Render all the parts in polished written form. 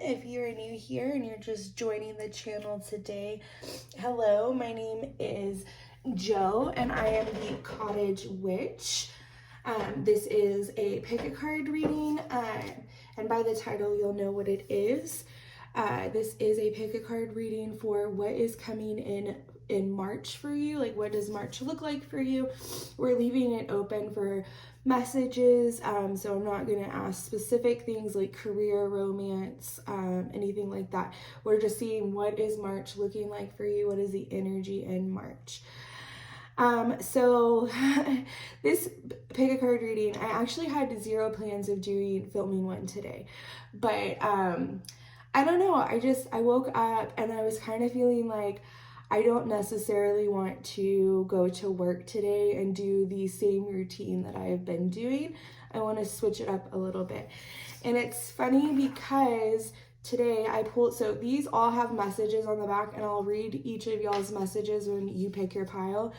If you're new here and you're just joining the channel today, hello, my name is Jo and I am the Cottage Witch. This is a pick a card reading, and by the title you'll know what it is. This is a pick a card reading for what is coming in March for you. Like, what does March look like for you? We're leaving it open for messages, so I'm not going to ask specific things like career, romance, anything like that. We're just seeing what is March looking like for you. What is the energy in March? So this pick a card reading, I actually had zero plans of filming one today, but I don't know. I woke up and I was kind of feeling like I don't necessarily want to go to work today and do the same routine that I have been doing. I want to switch it up a little bit. And it's funny because today I pulled, so these all have messages on the back, and I'll read each of y'all's messages when you pick your pile.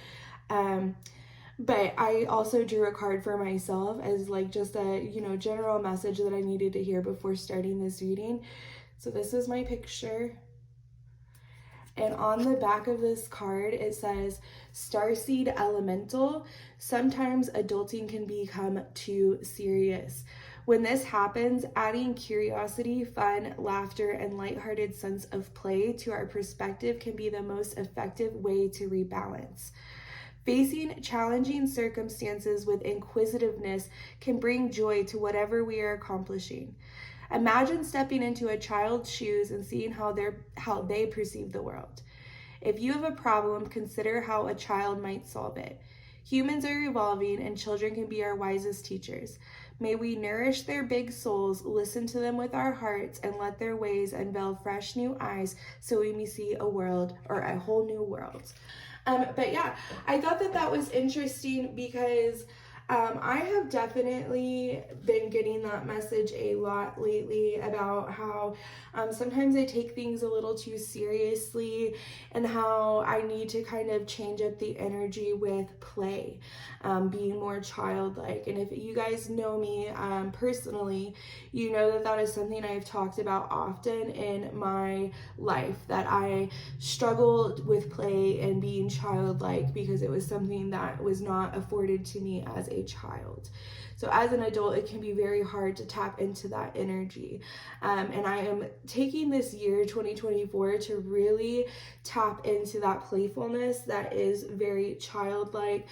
But I also drew a card for myself as like just a, general message that I needed to hear before starting this reading. So this is my picture. And on the back of this card, it says, Starseed Elemental, sometimes adulting can become too serious. When this happens, adding curiosity, fun, laughter, and lighthearted sense of play to our perspective can be the most effective way to rebalance. Facing challenging circumstances with inquisitiveness can bring joy to whatever we are accomplishing. Imagine stepping into a child's shoes and seeing how they perceive the world. If you have a problem, consider how a child might solve it. Humans are evolving, and children can be our wisest teachers. May we nourish their big souls, listen to them with our hearts, and let their ways unveil fresh new eyes so we may see a whole new world. But yeah, I thought that was interesting because I have definitely been getting that message a lot lately about how sometimes I take things a little too seriously and how I need to kind of change up the energy with play, being more childlike. And if you guys know me personally, you know that is something I've talked about often in my life, that I struggled with play and being childlike because it was something that was not afforded to me as a child. So as an adult, it can be very hard to tap into that energy. And I am taking this year, 2024, to really tap into that playfulness that is very childlike,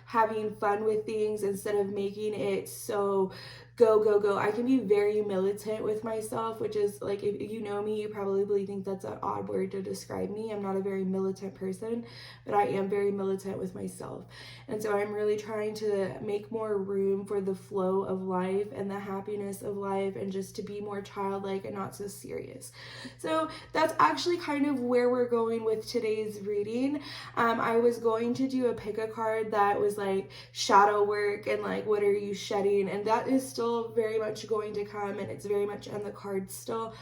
having fun with things instead of making it so go. I can be very militant with myself, which is like, if you know me, you probably think that's an odd word to describe me. I'm not a very militant person, but I am very militant with myself. And so I'm really trying to make more room for the flow of life and the happiness of life, and just to be more childlike and not so serious. So that's actually kind of where we're going with today's reading. I was going to do a pick a card that was like shadow work and like, what are you shedding? And that is still very much going to come, and it's very much on the cards still,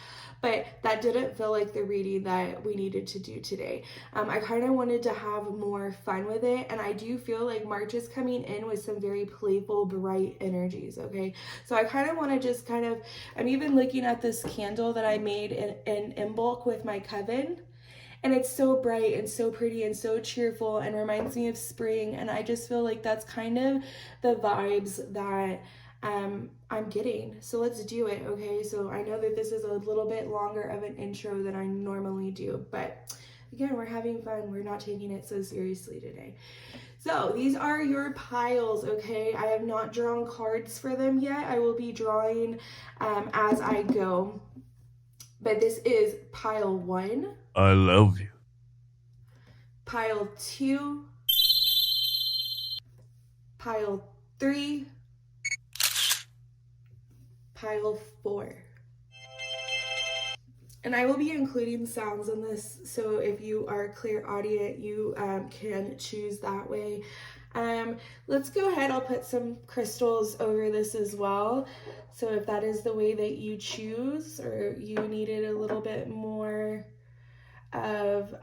but that didn't feel like the reading that we needed to do today. I kind of wanted to have more fun with it, and I do feel like March is coming in with some very playful, bright energies, okay? So I kind of want to just I'm even looking at this candle that I made in bulk with my coven, and it's so bright and so pretty and so cheerful and reminds me of spring, and I just feel like that's kind of the vibes that I'm getting. So let's do it, okay? So I know that this is a little bit longer of an intro than I normally do, but again, we're having fun. We're not taking it so seriously today. So these are your piles, okay? I have not drawn cards for them yet. I will be drawing as I go. But this is pile 1. I love you. Pile 2. Pile 3. Pile 4. And I will be including sounds in this, so if you are clairaudient, you can choose that way. Let's go ahead. I'll put some crystals over this as well. So if that is the way that you choose, or you needed a little bit more of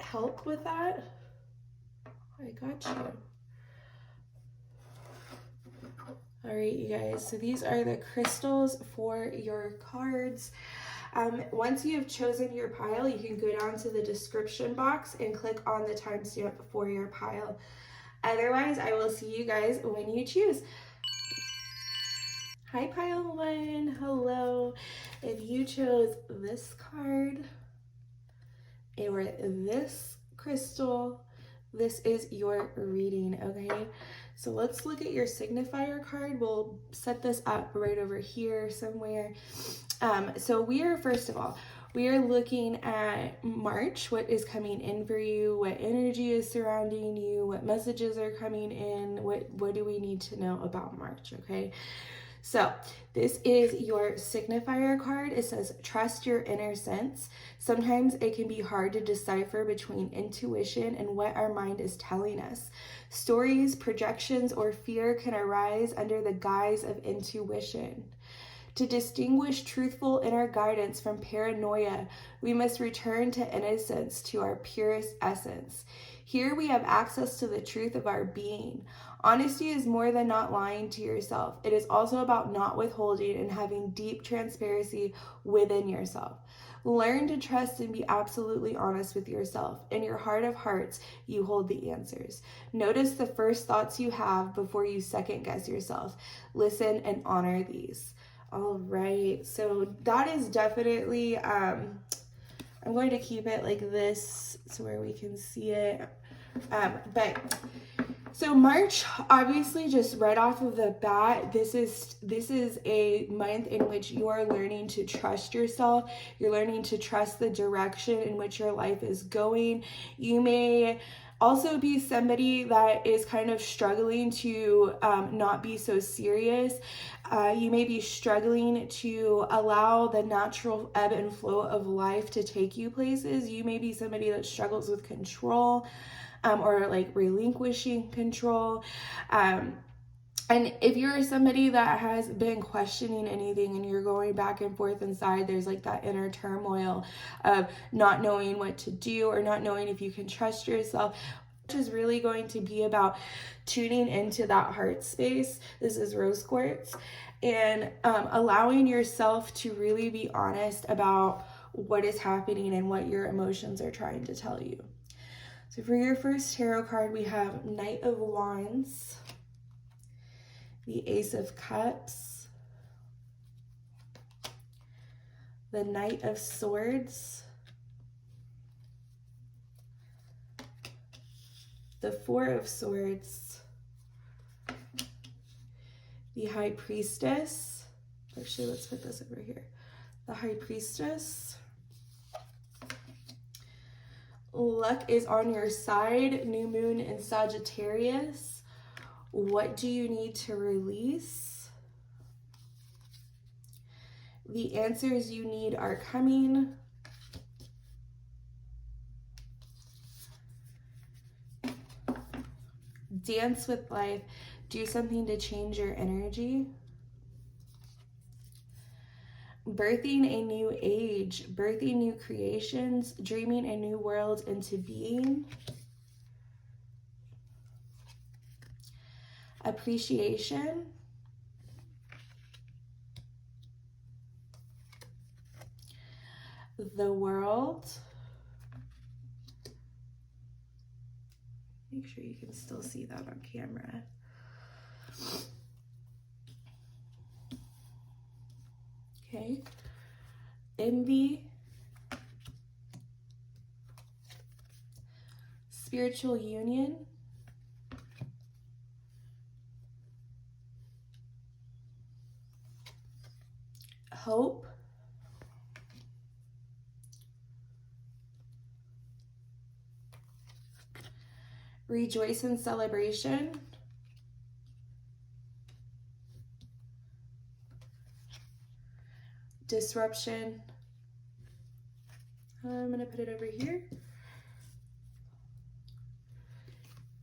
help with that, I got you. All right, you guys, so these are the crystals for your cards. Once you have chosen your pile, you can go down to the description box and click on the timestamp for your pile. Otherwise, I will see you guys when you choose. Hi, pile one. Hello. If you chose this card or this crystal, this is your reading, okay? So let's look at your signifier card. We'll set this up right over here somewhere. So first of all, we are looking at March, what is coming in for you, what energy is surrounding you, what messages are coming in, what do we need to know about March, okay? So this is your signifier card. It says, trust your inner sense. Sometimes it can be hard to decipher between intuition and what our mind is telling us. Stories, projections, or fear can arise under the guise of intuition. To distinguish truthful inner guidance from paranoia, we must return to innocence, to our purest essence. Here we have access to the truth of our being. Honesty is more than not lying to yourself. It is also about not withholding and having deep transparency within yourself. Learn to trust and be absolutely honest with yourself. In your heart of hearts, you hold the answers. Notice the first thoughts you have before you second guess yourself. Listen and honor these. All right, so that is definitely, I'm going to keep it like this so where we can see it. So March, obviously, just right off of the bat, this is a month in which you are learning to trust yourself. You're learning to trust the direction in which your life is going. You may also be somebody that is kind of struggling to not be so serious. You may be struggling to allow the natural ebb and flow of life to take you places. You may be somebody that struggles with control or like relinquishing control. And if you're somebody that has been questioning anything and you're going back and forth inside, there's like that inner turmoil of not knowing what to do or not knowing if you can trust yourself, which is really going to be about tuning into that heart space. This is rose quartz. And allowing yourself to really be honest about what is happening and what your emotions are trying to tell you. So for your first tarot card, we have Knight of Wands, the Ace of Cups, the Knight of Swords, the Four of Swords, the High Priestess. Actually, let's put this over here. The High Priestess. Luck is on your side. New moon in Sagittarius. What do you need to release? The answers you need are coming. Dance with life. Do something to change your energy. Birthing a new age, birthing new creations, dreaming a new world into being. Appreciation. The world. Make sure you can still see that on camera. Okay. Envy. Spiritual union. Hope. Rejoice in celebration. Disruption. I'm going to put it over here.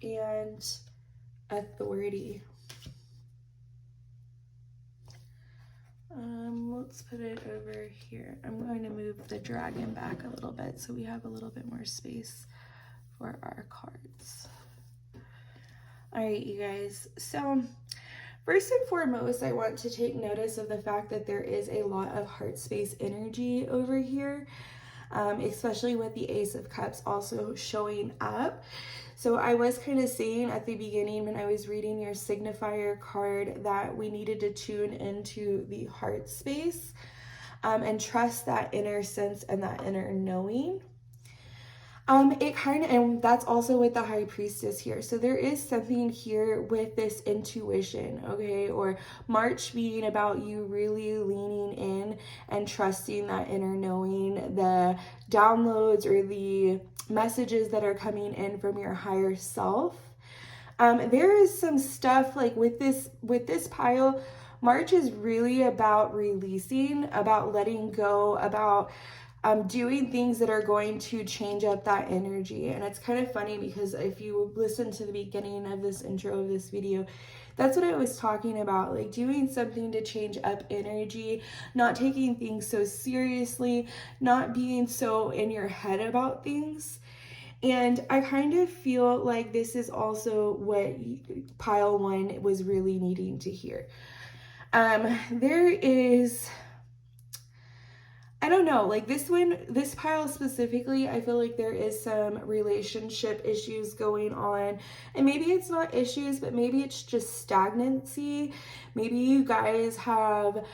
And authority. Let's put it over here. I'm going to move the dragon back a little bit so we have a little bit more space for our cards. All right, you guys. So First and foremost, I want to take notice of the fact that there is a lot of heart space energy over here, especially with the Ace of Cups also showing up. So I was kind of saying at the beginning when I was reading your signifier card that we needed to tune into the heart space and trust that inner sense and that inner knowing. And that's also with the High Priestess here. So there is something here with this intuition, okay? Or March being about you really leaning in and trusting that inner knowing, the downloads or the messages that are coming in from your higher self. There is some stuff like with this pile, March is really about releasing, about letting go, about doing things that are going to change up that energy. And it's kind of funny because if you listen to the beginning of this intro of this video, that's what I was talking about, like doing something to change up energy, not taking things so seriously, not being so in your head about things. And I kind of feel like this is also what pile 1 was really needing to hear. There is, I don't know, like this pile specifically, I feel like there is some relationship issues going on. And maybe it's not issues, but maybe it's just stagnancy. Maybe you guys have,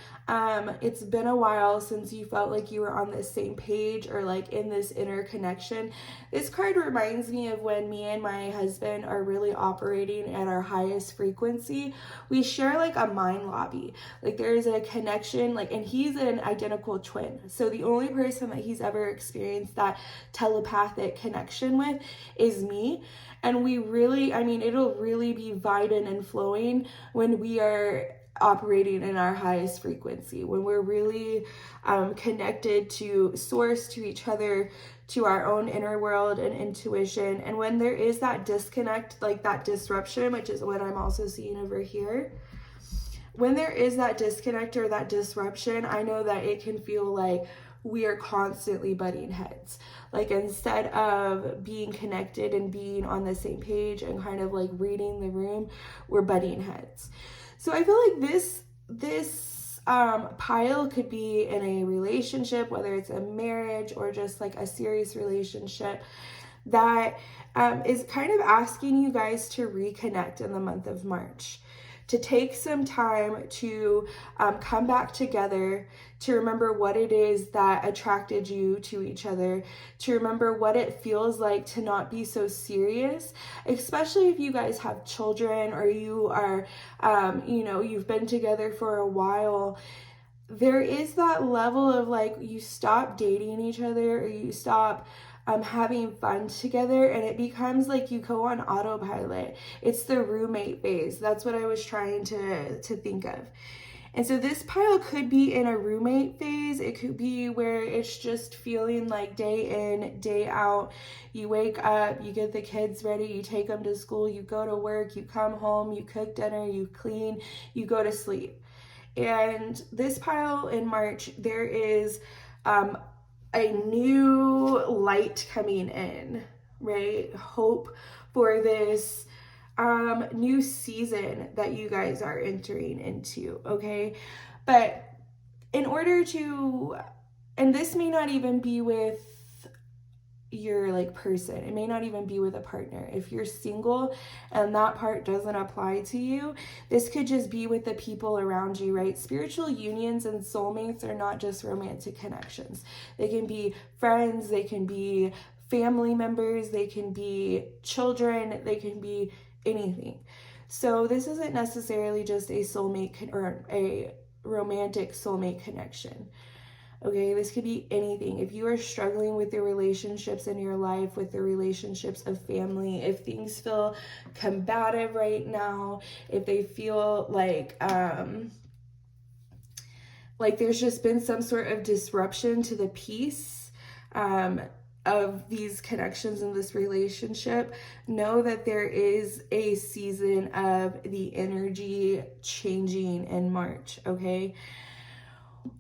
it's been a while since you felt like you were on the same page or like in this inner connection. This card reminds me of when me and my husband are really operating at our highest frequency. We share like a mind lobby. Like there's a connection, like, and he's an identical twin. So the only person that he's ever experienced that telepathic connection with is me. And we really, I mean, it'll really be vibing and flowing when we are operating in our highest frequency, when we're really connected to source, to each other, to our own inner world and intuition. And when there is that disconnect, like that disruption, which is what I'm also seeing over here, when there is that disconnect or that disruption, I know that it can feel like we are constantly butting heads. Like instead of being connected and being on the same page and kind of like reading the room, we're butting heads. So I feel like this pile could be in a relationship, whether it's a marriage or just like a serious relationship, that is kind of asking you guys to reconnect in the month of March, to take some time to come back together, to remember what it is that attracted you to each other, to remember what it feels like to not be so serious, especially if you guys have children or you are, you've been together for a while. There is that level of like, you stop dating each other or you stop having fun together, and it becomes like you go on autopilot. It's the roommate phase. That's what I was trying to think of. And so this pile could be in a roommate phase. It could be where it's just feeling like day in, day out. You wake up, you get the kids ready, you take them to school, you go to work, you come home, you cook dinner, you clean, you go to sleep. And this pile in March, there is a new light coming in, right? Hope for this new season that you guys are entering into, okay? But in order to, and this may not even be with your like person, it may not even be with a partner. If you're single and that part doesn't apply to you, this could just be with the people around you, right? Spiritual unions and soulmates are not just romantic connections. They can be friends, they can be family members, they can be children, they can be anything. So this isn't necessarily just a soulmate or a romantic soulmate connection. Okay, this could be anything. If you are struggling with the relationships in your life, with the relationships of family, if things feel combative right now, if they feel like there's just been some sort of disruption to the peace of these connections in this relationship, know that there is a season of the energy changing in March, okay?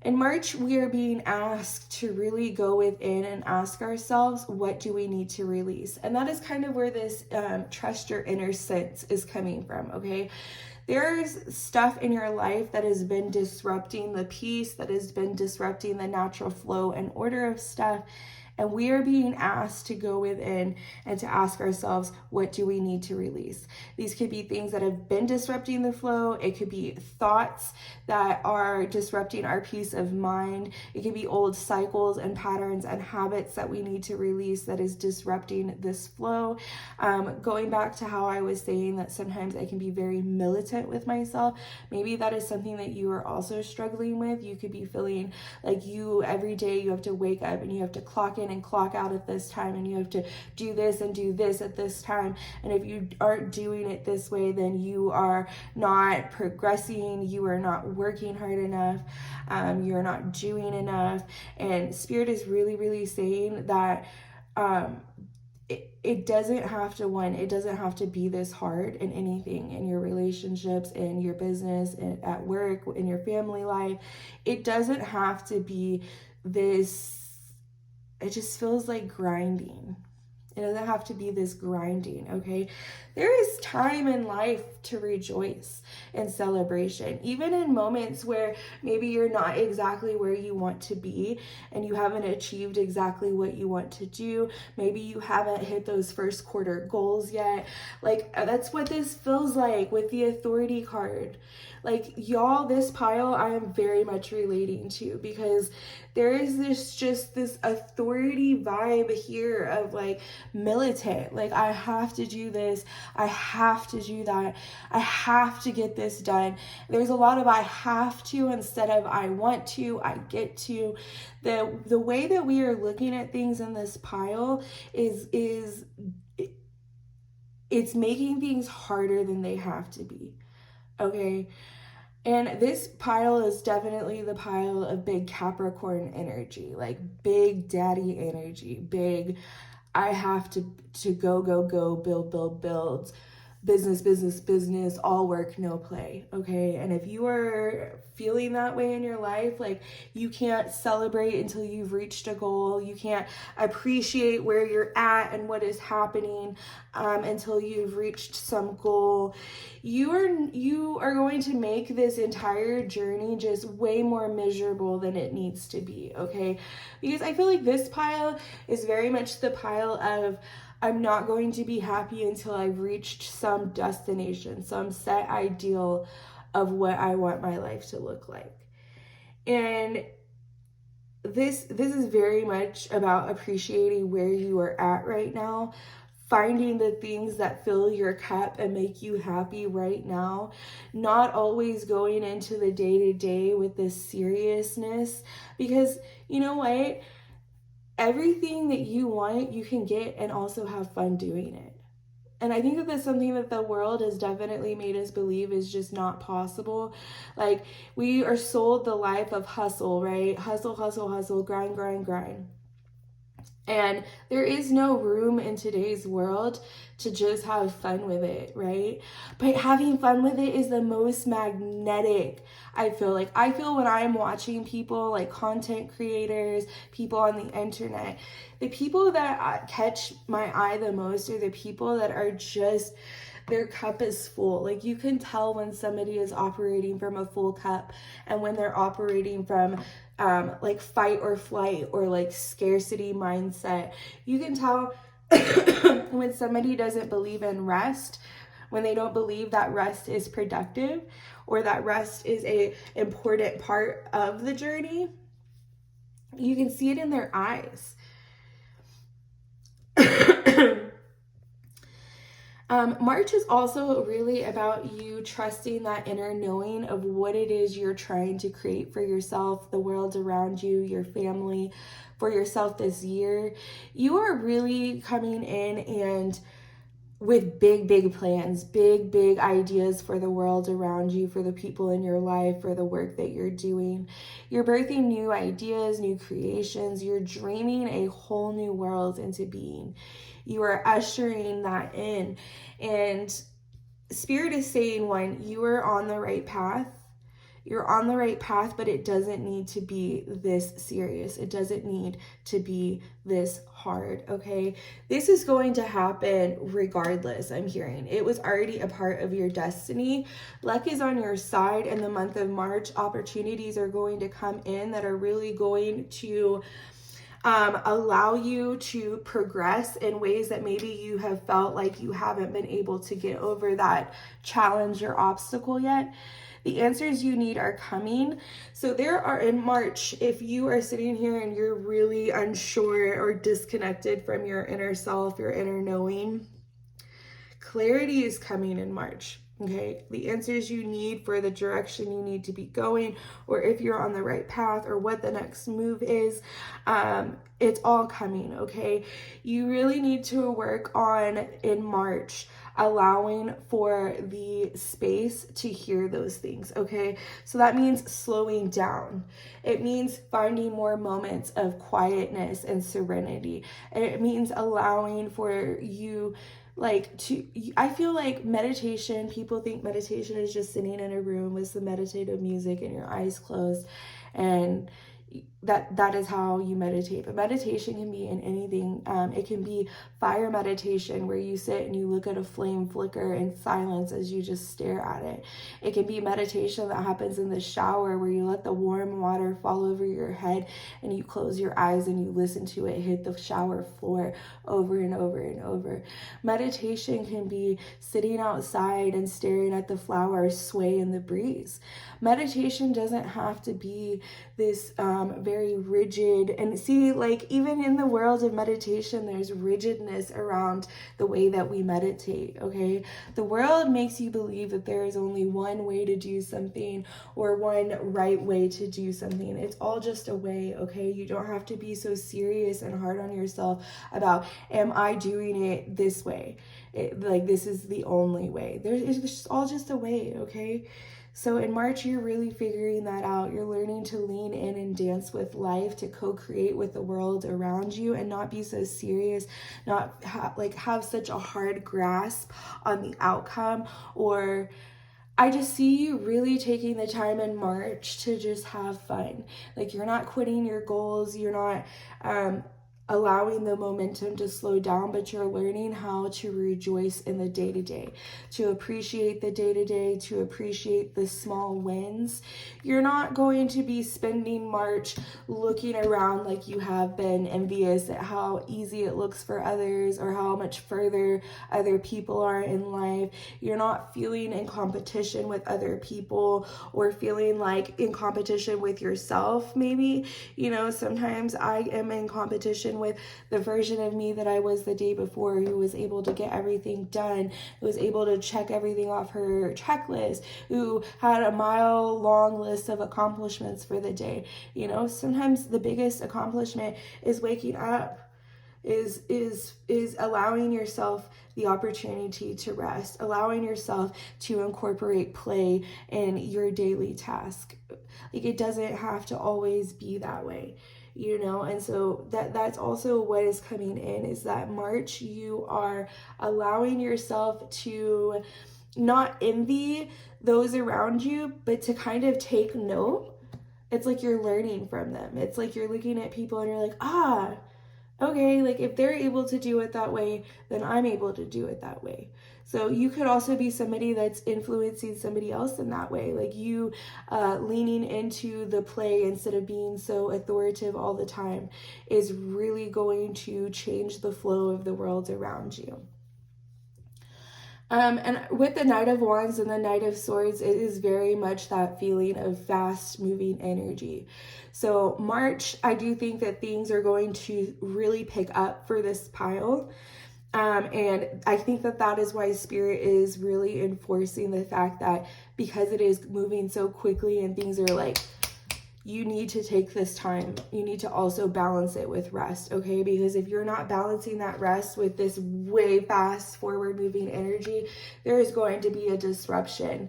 In March, we are being asked to really go within and ask ourselves, what do we need to release? And that is kind of where this trust your inner sense is coming from, okay? there's stuff in your life that has been disrupting the peace, that has been disrupting the natural flow and order of stuff. And we are being asked to go within and to ask ourselves, what do we need to release? These could be things that have been disrupting the flow. It could be thoughts that are disrupting our peace of mind. It could be old cycles and patterns and habits that we need to release that is disrupting this flow. Going back to how I was saying that sometimes I can be very militant with myself, maybe that is something that you are also struggling with. You could be feeling like every day you have to wake up and you have to clock in and clock out at this time, and you have to do this and do this at this time. And if you aren't doing it this way, then you are not progressing, you are not working hard enough, you're not doing enough. And Spirit is really, really saying that it doesn't have to be this hard in anything, in your relationships, in your business, at work, in your family life. It doesn't have to be this. It just feels like grinding. It doesn't have to be this grinding, okay? There is time in life to rejoice and celebration, even in moments where maybe you're not exactly where you want to be and you haven't achieved exactly what you want to do. Maybe you haven't hit those first quarter goals yet. Like, that's what this feels like with the authority card. Like, y'all, this pile I am very much relating to, because there is this authority vibe here of like militant. Like, I have to do this. I have to do that. I have to get this done. There's a lot of I have to instead of I want to, I get to. The way that we are looking at things in this pile is it's making things harder than they have to be. Okay? And this pile is definitely the pile of big Capricorn energy, like big daddy energy, big I have to go, build, business, all work, no play, okay? And if you are feeling that way in your life, like you can't celebrate until you've reached a goal, you can't appreciate where you're at and what is happening until you've reached some goal, you are going to make this entire journey just way more miserable than it needs to be, okay? Because I feel like this pile is very much the pile of I'm not going to be happy until I've reached some destination, some set ideal of what I want my life to look like. And this is very much about appreciating where you are at right now, finding the things that fill your cup and make you happy right now, not always going into the day-to-day with this seriousness, because you know what? Everything that you want, you can get and also have fun doing it. And I think that that's something that the world has definitely made us believe is just not possible. Like, we are sold the life of hustle, right? Hustle, grind. And there is no room in today's world to just have fun with it, right? But having fun with it is the most magnetic, I feel. Like, I feel when I'm watching people like content creators, people on the internet, the people that catch my eye the most are the people that are just, their cup is full. Like, you can tell when somebody is operating from a full cup and when they're operating from like fight or flight or like scarcity mindset. You can tell when somebody doesn't believe in rest, when they don't believe that rest is productive or that rest is a important part of the journey. You can see it in their eyes. March is also really about you trusting that inner knowing of what it is you're trying to create for yourself, the world around you, your family, for yourself this year. You are really coming in and with big plans, big ideas for the world around you, for the people in your life, for the work that you're doing. You're birthing new ideas, new creations. You're dreaming a whole new world into being. You are ushering that in. And Spirit is saying, one, you are on the right path. You're on the right path, but it doesn't need to be this serious. It doesn't need to be this hard, okay? This is going to happen regardless, I'm hearing. It was already a part of your destiny. Luck is on your side in the month of March. Opportunities are going to come in that are really going to allow you to progress in ways that maybe you have felt like you haven't been able to get over that challenge or obstacle yet. The answers you need are coming. So there are in March, if you are sitting here and you're really unsure or disconnected from your inner self, your inner knowing, clarity is coming in March. Okay, the answers you need for the direction you need to be going, or if you're on the right path, or what the next move is, it's all coming, okay? You really need to work on, in March, allowing for the space to hear those things, okay? So that means slowing down. It means finding more moments of quietness and serenity. And it means allowing for you I feel like meditation, people think meditation is just sitting in a room with some meditative music and your eyes closed, and that is how you meditate. But meditation can be in anything. It can be fire meditation, where you sit and you look at a flame flicker in silence as you just stare at it. It can be meditation that happens in the shower, where you let the warm water fall over your head and you close your eyes and you listen to it hit the shower floor over and over and over. Meditation can be sitting outside and staring at the flowers sway in the breeze. Meditation doesn't have to be this very rigid, and see, like, even in the world of meditation, there's rigidness around the way that we meditate, okay? The world makes you believe that there is only one way to do something, or one right way to do something. It's all just a way, okay? You don't have to be so serious and hard on yourself about, am I doing it this way? This is the only way. It's just all just a way, okay? So in March, you're really figuring that out. You're learning to lean in and dance with life, to co-create with the world around you, and not be so serious, not have such a hard grasp on the outcome. Or I just see you really taking the time in March to just have fun. Like, you're not quitting your goals. You're not allowing the momentum to slow down, but you're learning how to rejoice in the day-to-day, to appreciate the day-to-day, to appreciate the small wins. You're not going to be spending March looking around like you have been, envious at how easy it looks for others or how much further other people are in life. You're not feeling in competition with other people, or feeling like in competition with yourself, maybe. You know, sometimes I am in competition with the version of me that I was the day before, who was able to get everything done, who was able to check everything off her checklist, who had a mile-long list of accomplishments for the day. You know, sometimes the biggest accomplishment is waking up, is allowing yourself the opportunity to rest, allowing yourself to incorporate play in your daily task. Like, it doesn't have to always be that way, you know? And so that's also what is coming in, is that March, you are allowing yourself to not envy those around you, but to kind of take note. It's like you're learning from them. It's like you're looking at people and you're like, okay, like, if they're able to do it that way, then I'm able to do it that way. So you could also be somebody that's influencing somebody else in that way. Like, you leaning into the play instead of being so authoritative all the time is really going to change the flow of the world around you. And with the Knight of Wands and the Knight of Swords, it is very much that feeling of fast moving energy. So March, I do think that things are going to really pick up for this pile. And I think that is why Spirit is really enforcing the fact that, because it is moving so quickly and things are like, you need to take this time. You need to also balance it with rest, okay? Because if you're not balancing that rest with this way fast forward moving energy, there is going to be a disruption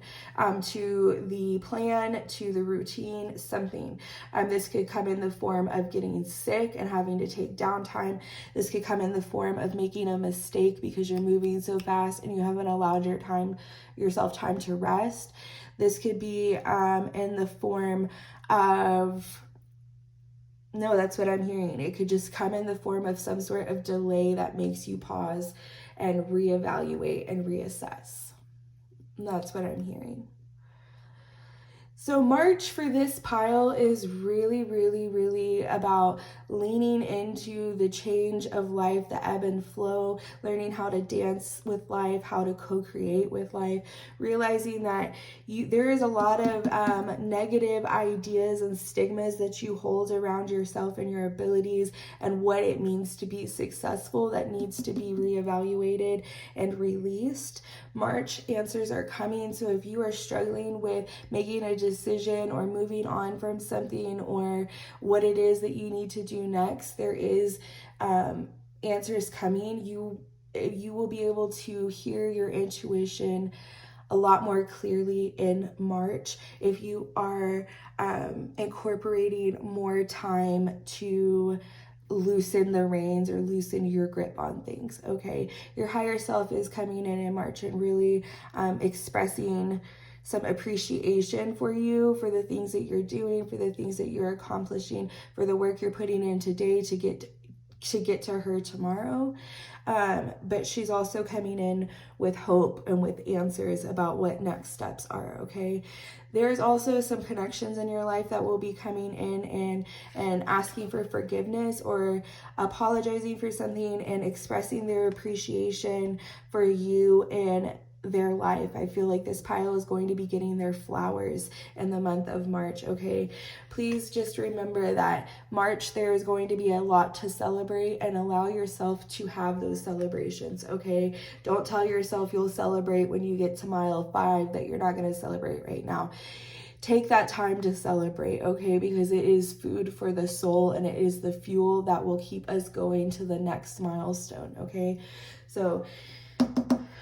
to the plan, to the routine, something. This could come in the form of getting sick and having to take downtime. This could come in the form of making a mistake because you're moving so fast and you haven't allowed yourself time to rest. This could be in the form of, no, that's what I'm hearing. It could just come in the form of some sort of delay that makes you pause and reevaluate and reassess. That's what I'm hearing. So March for this pile is really, really, really about leaning into the change of life, the ebb and flow, learning how to dance with life, how to co-create with life, realizing that there is a lot of negative ideas and stigmas that you hold around yourself and your abilities and what it means to be successful that needs to be reevaluated and released. March answers are coming. So if you are struggling with making a decision or moving on from something or what it is that you need to do next, there is answers coming. You will be able to hear your intuition a lot more clearly in March if you are incorporating more time to loosen the reins or loosen your grip on things. Okay, your higher self is coming in March and really expressing some appreciation for you, for the things that you're doing, for the things that you're accomplishing, for the work you're putting in today to get to her tomorrow. But she's also coming in with hope and with answers about what next steps are, okay? There's also some connections in your life that will be coming in and asking for forgiveness or apologizing for something and expressing their appreciation for you and their life. I feel like this pile is going to be getting their flowers in the month of March, okay? Please just remember that March there is going to be a lot to celebrate and allow yourself to have those celebrations, okay? Don't tell yourself you'll celebrate when you get to mile 5 that you're not going to celebrate right now. Take that time to celebrate, okay? Because it is food for the soul and it is the fuel that will keep us going to the next milestone, okay? So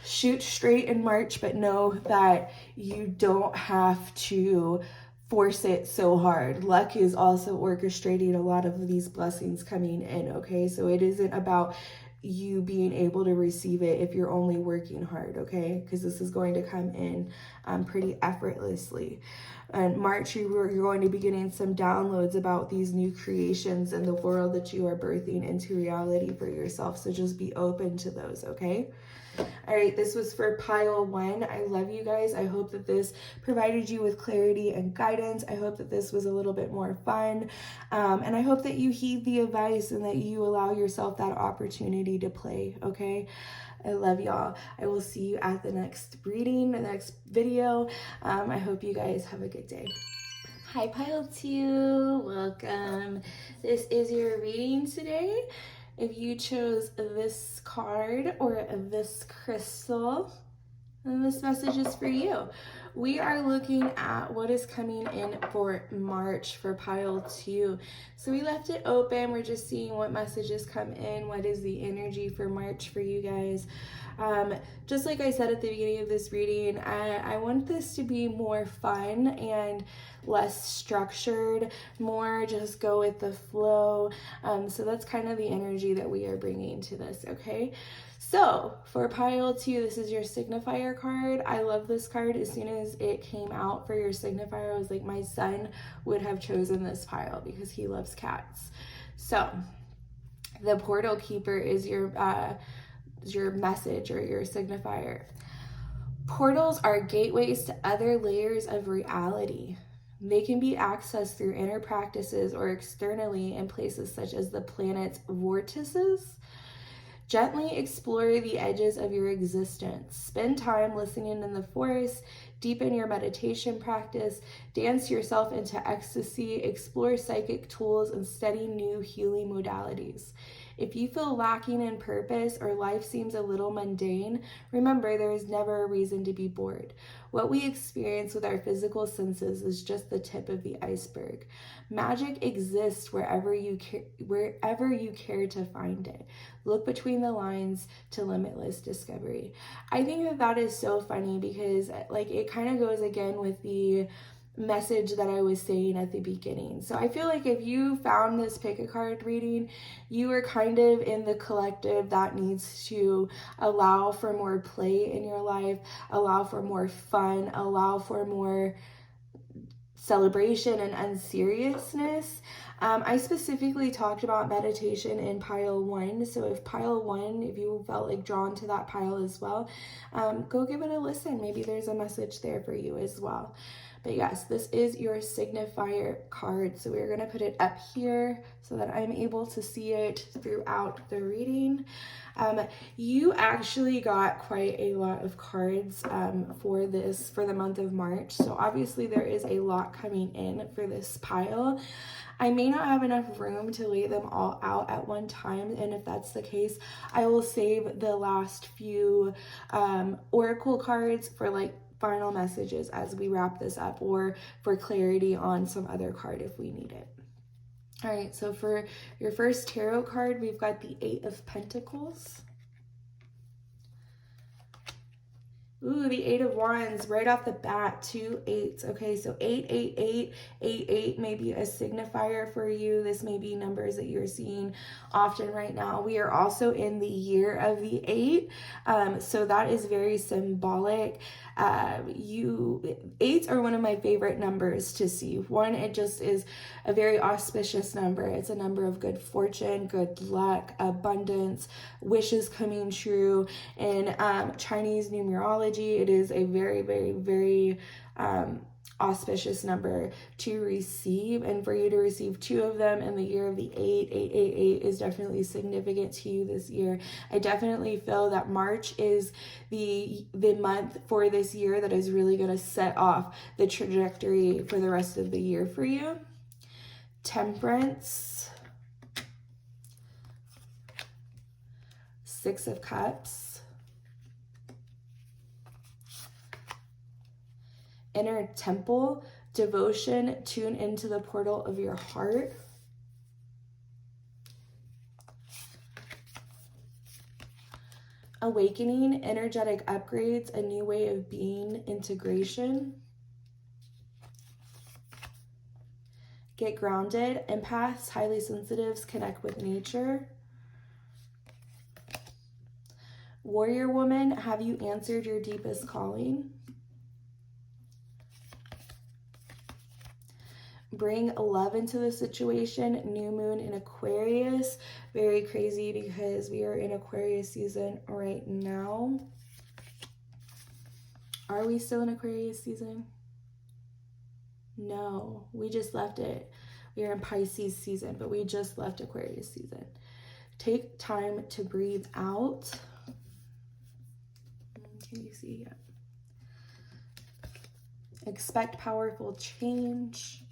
shoot straight in March, but know that you don't have to force it so hard. Luck is also orchestrating a lot of these blessings coming in, okay? So it isn't about you being able to receive it if you're only working hard, okay? Because this is going to come in pretty effortlessly. And March, you're going to be getting some downloads about these new creations and the world that you are birthing into reality for yourself. So just be open to those, okay? All right, this was for pile 1. I love you guys. I hope that this provided you with clarity and guidance. I hope that this was a little bit more fun. And I hope that you heed the advice and that you allow yourself that opportunity to play, okay? I love y'all. I will see you at the next reading, the next video. I hope you guys have a good day. Hi, pile 2. Welcome. This is your reading today. If you chose this card or this crystal, then this message is for you. We are looking at what is coming in for March for pile 2. So we left it open. We're just seeing what messages come in. What is the energy for March for you guys? Just like I said at the beginning of this reading, I want this to be more fun and less structured, more just go with the flow. So that's kind of the energy that we are bringing to this, okay? So for pile 2, this is your signifier card. I love this card. As soon as it came out for your signifier, I was like, my son would have chosen this pile because he loves cats. So the portal keeper is your message or your signifier. Portals are gateways to other layers of reality. They can be accessed through inner practices or externally in places such as the planet's vortices. Gently explore the edges of your existence. Spend time listening in the forest, deepen your meditation practice, dance yourself into ecstasy, explore psychic tools, and study new healing modalities. If you feel lacking in purpose or life seems a little mundane, remember there is never a reason to be bored. What we experience with our physical senses is just the tip of the iceberg. Magic exists wherever you care to find it. Look between the lines to limitless discovery. I think that is so funny because like it kind of goes again with the message that I was saying at the beginning. So I feel like if you found this pick a card reading, you are kind of in the collective that needs to allow for more play in your life, allow for more fun, allow for more celebration and unseriousness. I specifically talked about meditation in pile 1. So if pile 1, if you felt like drawn to that pile as well, go give it a listen. Maybe there's a message there for you as well. But yes, this is your signifier card. So we're going to put it up here so that I'm able to see it throughout the reading. You actually got quite a lot of cards for the month of March. So obviously there is a lot coming in for this pile. I may not have enough room to lay them all out at one time, and if that's the case, I will save the last few oracle cards for like final messages as we wrap this up, or for clarity on some other card if we need it. All right, so for your first tarot card, we've got the 8 of Pentacles. Ooh, the 8 of Wands right off the bat, 2 8s. Okay, so 8 may be a signifier for you. This may be numbers that you're seeing often right now. We are also in the year of the 8, so that is very symbolic. 8s are one of my favorite numbers to see. One, it just is a very auspicious number. It's a number of good fortune, good luck, abundance, wishes coming true. In Chinese numerology, it is a very, very, very auspicious number to receive, and for you to receive 2 of them in the year of the 8 is definitely significant to you this year. I definitely feel that March is the month for this year that is really going to set off the trajectory for the rest of the year for you. Temperance, 6 of Cups, Inner Temple, devotion, tune into the portal of your heart. Awakening, energetic upgrades, a new way of being, integration. Get grounded, empaths, highly sensitives, connect with nature. Warrior woman, have you answered your deepest calling? Bring love into the situation. New moon in Aquarius. Very crazy because we are in Aquarius season right now. Are we still in Aquarius season? No, we just left it. We are in Pisces season, but we just left Aquarius season. Take time to breathe out. Can you see? Yeah. Expect powerful change.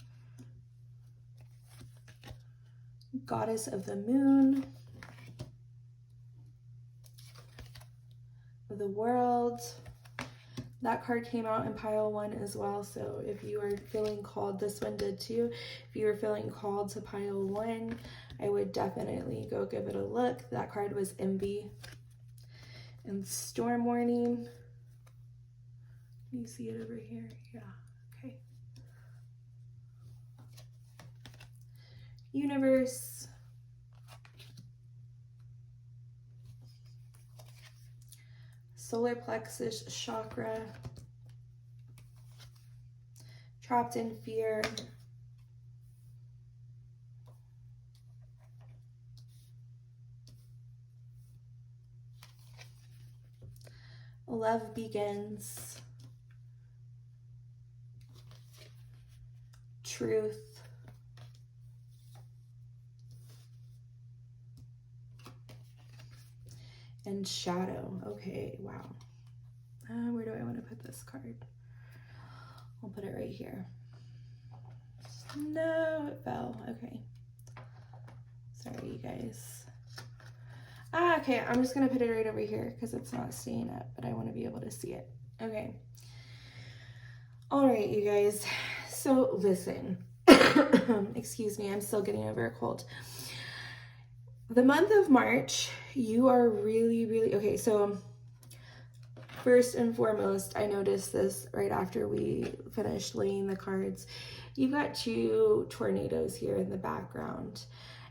Goddess of the moon, the world. That card came out in pile 1 as well, so if you are feeling called, this one did too. If you are feeling called to pile 1, I would definitely go give it a look. That card was envy. And storm warning. Can you see it over here? Yeah, okay. Universe, solar plexus chakra, trapped in fear, love begins, truth, and shadow. Okay, wow. Where do I want to put this card? I'll put it right here. No, it fell. Okay. Sorry, you guys. Okay, I'm just going to put it right over here because it's not staying up, but I want to be able to see it. Okay. All right, you guys. So listen. Excuse me, I'm still getting over a cold. The month of March, you are really, really, okay, so first and foremost, I noticed this right after we finished laying the cards. You've got 2 tornadoes here in the background.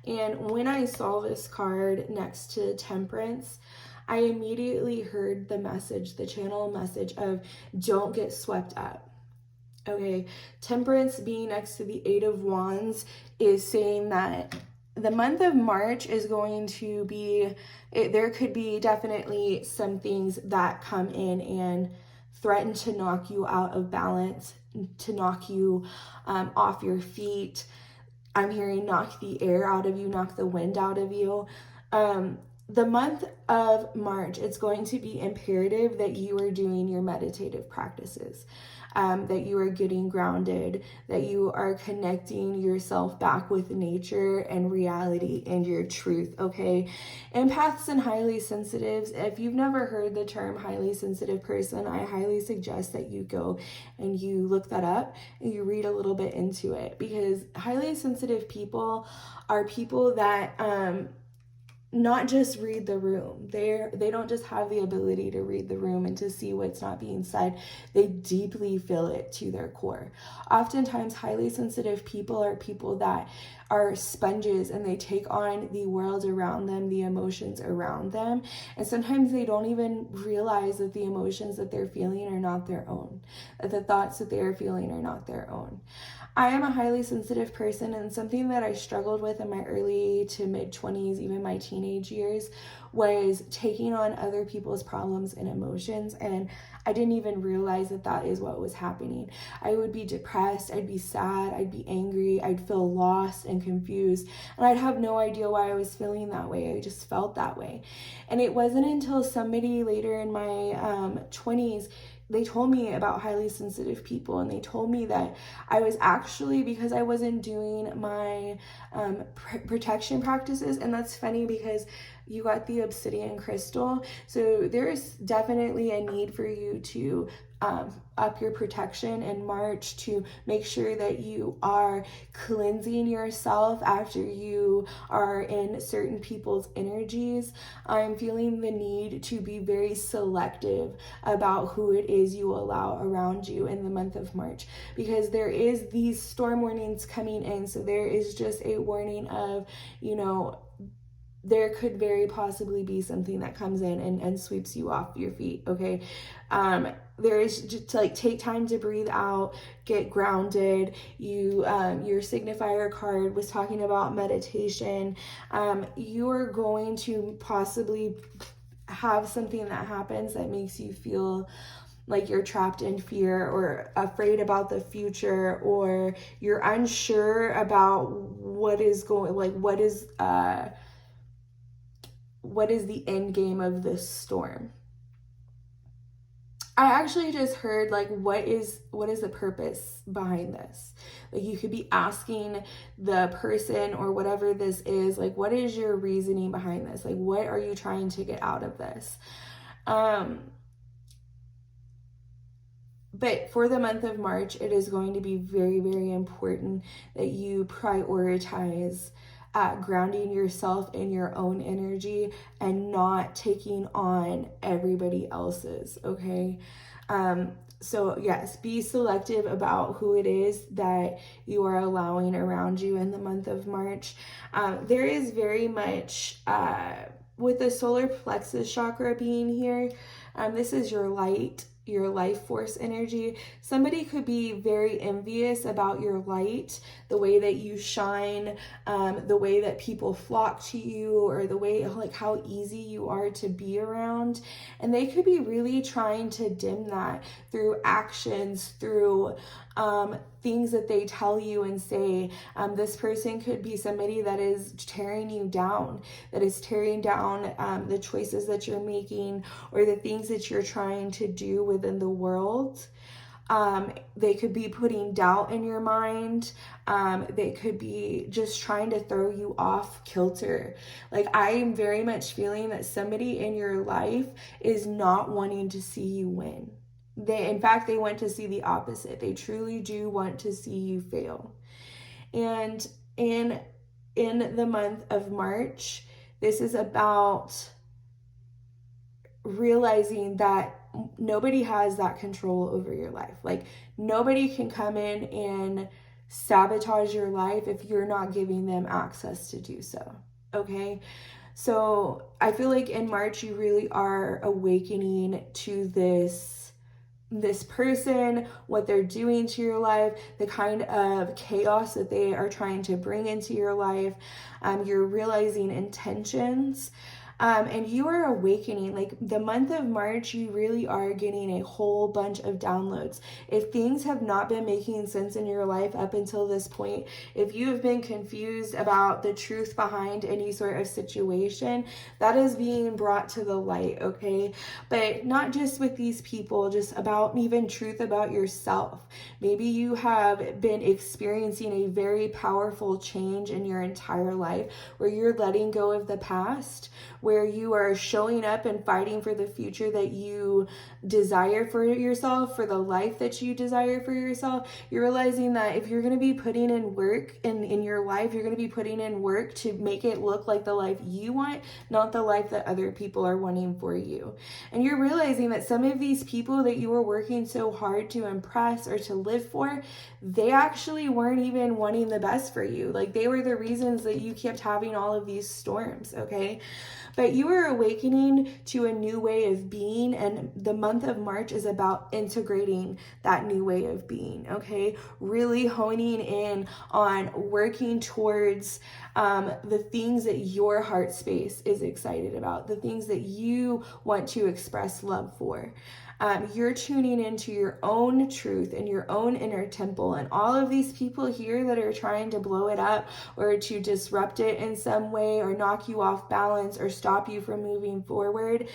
And when I saw this card next to Temperance, I immediately heard the message, the channel message of don't get swept up. Okay, Temperance being next to the 8 of Wands is saying that the month of March is going to be, there could be definitely some things that come in and threaten to knock you out of balance, to knock you off your feet. I'm hearing knock the air out of you, knock the wind out of you. The month of March, it's going to be imperative that you are doing your meditative practices, that you are getting grounded, that you are connecting yourself back with nature and reality and your truth, okay? Empaths and highly sensitives, if you've never heard the term highly sensitive person, I highly suggest that you go and you look that up and you read a little bit into it, because highly sensitive people are people that not just read the room. They don't just have the ability to read the room and to see what's not being said. They deeply feel it to their core. Oftentimes, highly sensitive people are people that are sponges and they take on the world around them, the emotions around them. And sometimes they don't even realize that the emotions that they're feeling are not their own, that the thoughts that they are feeling are not their own. I am a highly sensitive person, and something that I struggled with in my early to mid 20s, even my teenage years, was taking on other people's problems and emotions, and I didn't even realize that that is what was happening. I would be depressed, I'd be sad, I'd be angry, I'd feel lost and confused, and I'd have no idea why I was feeling that way. I just felt that way. And it wasn't until somebody later in my 20s, they told me about highly sensitive people, and they told me that I was actually, because I wasn't doing my protection practices. And that's funny because you got the obsidian crystal, so there's definitely a need for you to up your protection in March, to make sure that you are cleansing yourself after you are in certain people's energies. I'm feeling the need to be very selective about who it is you allow around you in the month of March, because there is these storm warnings coming in. So there is just a warning of, you know, there could very possibly be something that comes in and sweeps you off your feet, okay? There is just to like take time to breathe out, get grounded. You, your signifier card was talking about meditation. You're going to possibly have something that happens that makes you feel like you're trapped in fear or afraid about the future, or you're unsure about what is going, like what is the end game of this storm. I actually just heard like what is the purpose behind this? Like you could be asking the person or whatever this is, like what is your reasoning behind this? Like what are you trying to get out of this? But for the month of March, it is going to be very, very important that you prioritize grounding yourself in your own energy and not taking on everybody else's, okay? So yes, be selective about who it is that you are allowing around you in the month of March. There is very much, with the solar plexus chakra being here, this is your light, your life force energy. Somebody could be very envious about your light, the way that you shine, the way that people flock to you, or the way like how easy you are to be around. And they could be really trying to dim that through actions, through things that they tell you and say. This person could be somebody that is tearing you down, that is tearing down the choices that you're making or the things that you're trying to do within the world. They could be putting doubt in your mind. They could be just trying to throw you off kilter. Like I am very much feeling that somebody in your life is not wanting to see you win. In fact, they want to see the opposite. They truly do want to see you fail. And in the month of March, this is about realizing that nobody has that control over your life. Like, nobody can come in and sabotage your life if you're not giving them access to do so. Okay? So I feel like in March, you really are awakening to this person, what they're doing to your life, the kind of chaos that they are trying to bring into your life. You're realizing intentions. And you are awakening. Like, the month of March, you really are getting a whole bunch of downloads. If things have not been making sense in your life up until this point, if you have been confused about the truth behind any sort of situation, that is being brought to the light, okay? But not just with these people, just about even truth about yourself. Maybe you have been experiencing a very powerful change in your entire life where you're letting go of the past, where you are showing up and fighting for the future that you desire for yourself, for the life that you desire for yourself. You're realizing that if you're going to be putting in work in your life, you're going to be putting in work to make it look like the life you want, not the life that other people are wanting for you. And you're realizing that some of these people that you were working so hard to impress or to live for, they actually weren't even wanting the best for you. Like, they were the reasons that you kept having all of these storms, okay? But you are awakening to a new way of being, and the month of March is about integrating that new way of being, okay? Really honing in on working towards the things that your heart space is excited about, the things that you want to express love for. You're tuning into your own truth and your own inner temple, and all of these people here that are trying to blow it up or to disrupt it in some way or knock you off balance or stop you from moving forward.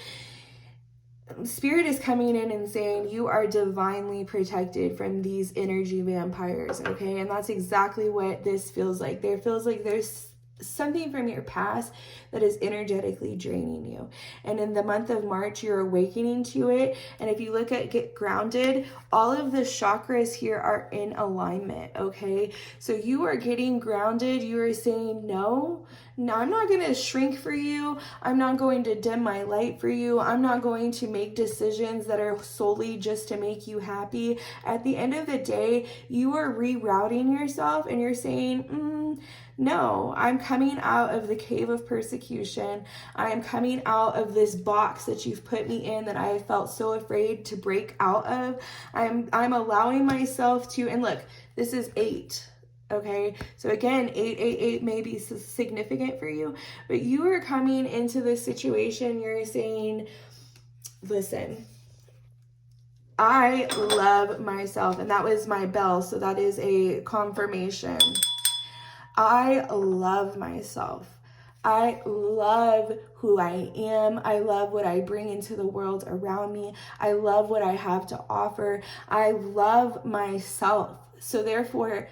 Spirit is coming in and saying you are divinely protected from these energy vampires, okay? And that's exactly what this feels like. There feels like there's something from your past that is energetically draining you. And in the month of March, you're awakening to it. And if you look at get grounded, all of the chakras here are in alignment, okay? So you are getting grounded. You are saying, no, I'm not going to shrink for you. I'm not going to dim my light for you. I'm not going to make decisions that are solely just to make you happy. At the end of the day, you are rerouting yourself and you're saying, no, I'm coming out of the cave of persecution. I am coming out of this box that you've put me in that I have felt so afraid to break out of. I'm allowing myself to, and look, this is 8. Okay, so again, 888 may be significant for you, but you are coming into this situation, you're saying, listen, I love myself, and that was my bell, so that is a confirmation. I love myself. I love who I am. I love what I bring into the world around me. I love what I have to offer. I love myself. So therefore,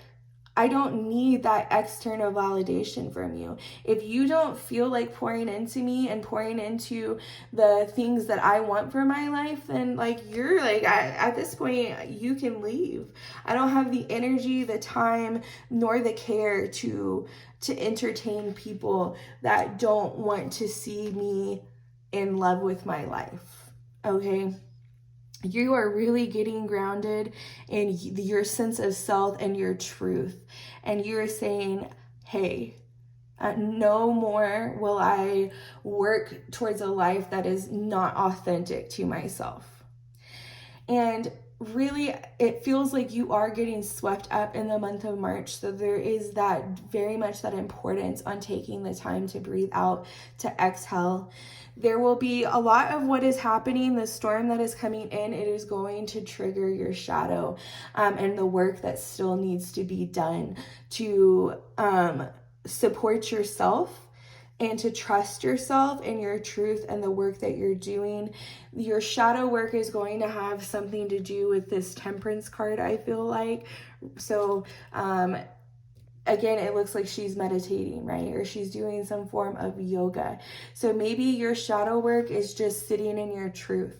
I don't need that external validation from you. If you don't feel like pouring into me and pouring into the things that I want for my life, then you're at this point, you can leave. I don't have the energy, the time, nor the care to entertain people that don't want to see me in love with my life. Okay? You are really getting grounded in your sense of self and your truth. And you're saying, hey, no more will I work towards a life that is not authentic to myself. And really, it feels like you are getting swept up in the month of March. So there is that very much that importance on taking the time to breathe out, to exhale. There will be a lot of what is happening, the storm that is coming in, it is going to trigger your shadow and the work that still needs to be done to support yourself and to trust yourself and your truth and the work that you're doing. Your shadow work is going to have something to do with this Temperance card, I feel like. So, again, it looks like she's meditating, right? Or she's doing some form of yoga. So maybe your shadow work is just sitting in your truth.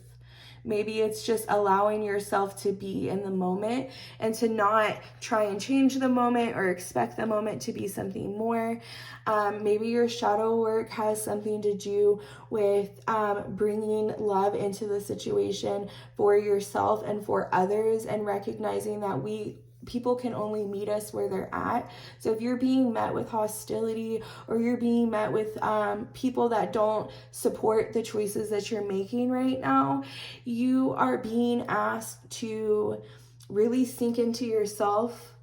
Maybe it's just allowing yourself to be in the moment and to not try and change the moment or expect the moment to be something more. Maybe your shadow work has something to do with bringing love into the situation for yourself and for others, and recognizing that people can only meet us where they're at. So if you're being met with hostility, or you're being met with people that don't support the choices that you're making right now, you are being asked to really sink into yourself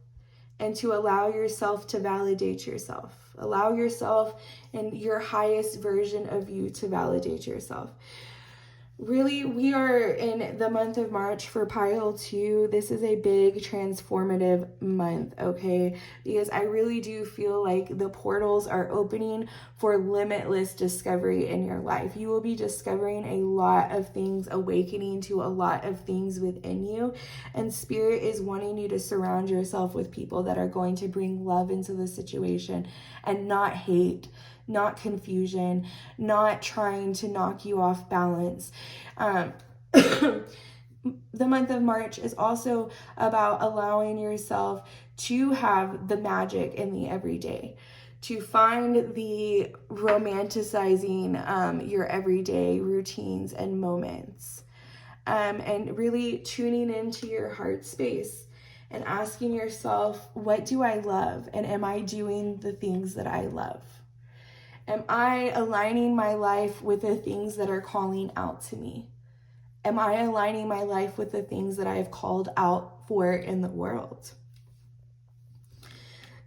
and to allow yourself to validate yourself. Allow yourself and your highest version of you to validate yourself. Really, we are in the month of March for pile 2. This is a big transformative month, okay? Because I really do feel like the portals are opening for limitless discovery in your life. You will be discovering a lot of things, awakening to a lot of things within you. And Spirit is wanting you to surround yourself with people that are going to bring love into the situation and not hate, not confusion, not trying to knock you off balance. The month of March is also about allowing yourself to have the magic in the everyday, to find the romanticizing your everyday routines and moments, and really tuning into your heart space and asking yourself, what do I love? And am I doing the things that I love? Am I aligning my life with the things that are calling out to me? Am I aligning my life with the things that I have called out for in the world?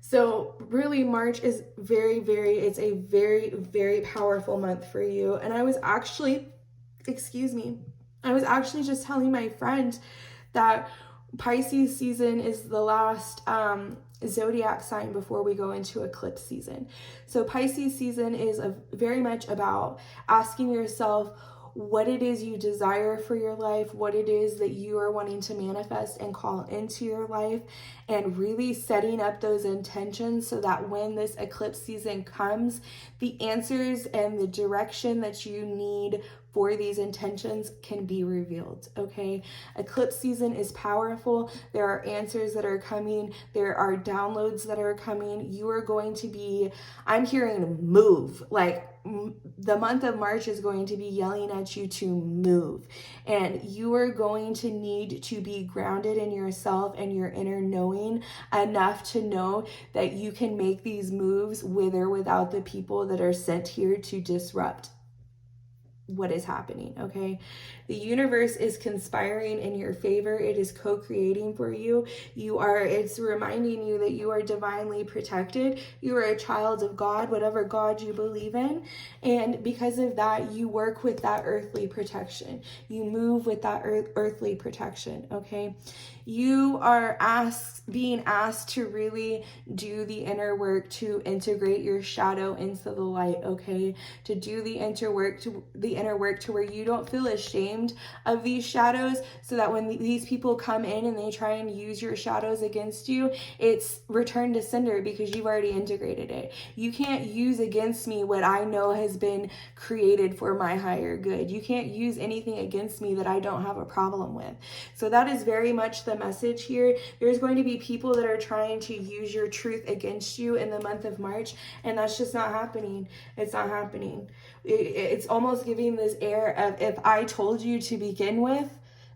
So really, March is it's a very, very powerful month for you. And I was actually just telling my friend that Pisces season is the last zodiac sign before we go into eclipse season. So Pisces season is very much about asking yourself what it is you desire for your life, what it is that you are wanting to manifest and call into your life, and really setting up those intentions so that when this eclipse season comes, the answers and the direction that you need for these intentions can be revealed, okay? Eclipse season is powerful. There are answers that are coming. There are downloads that are coming. You are going to be, I'm hearing move, like the month of March is going to be yelling at you to move. And you are going to need to be grounded in yourself and your inner knowing enough to know that you can make these moves with or without the people that are sent here to disrupt what is happening, okay? The universe is conspiring in your favor. It is co-creating for you. It's reminding you that you are divinely protected. You are a child of God, whatever God you believe in. And because of that, you work with that earthly protection. You move with that earthly protection, okay? You are being asked to really do the inner work to integrate your shadow into the light, okay? To do the inner work to where you don't feel ashamed of these shadows, so that when these people come in and they try and use your shadows against you, it's returned to sender because you've already integrated it. You can't use against me what I know has been created for my higher good. You can't use anything against me that I don't have a problem with. So that is very much the message here. There's going to be people that are trying to use your truth against you in the month of March, and that's just not happening. It's not happening. It's almost giving this air of, if I told you to begin with,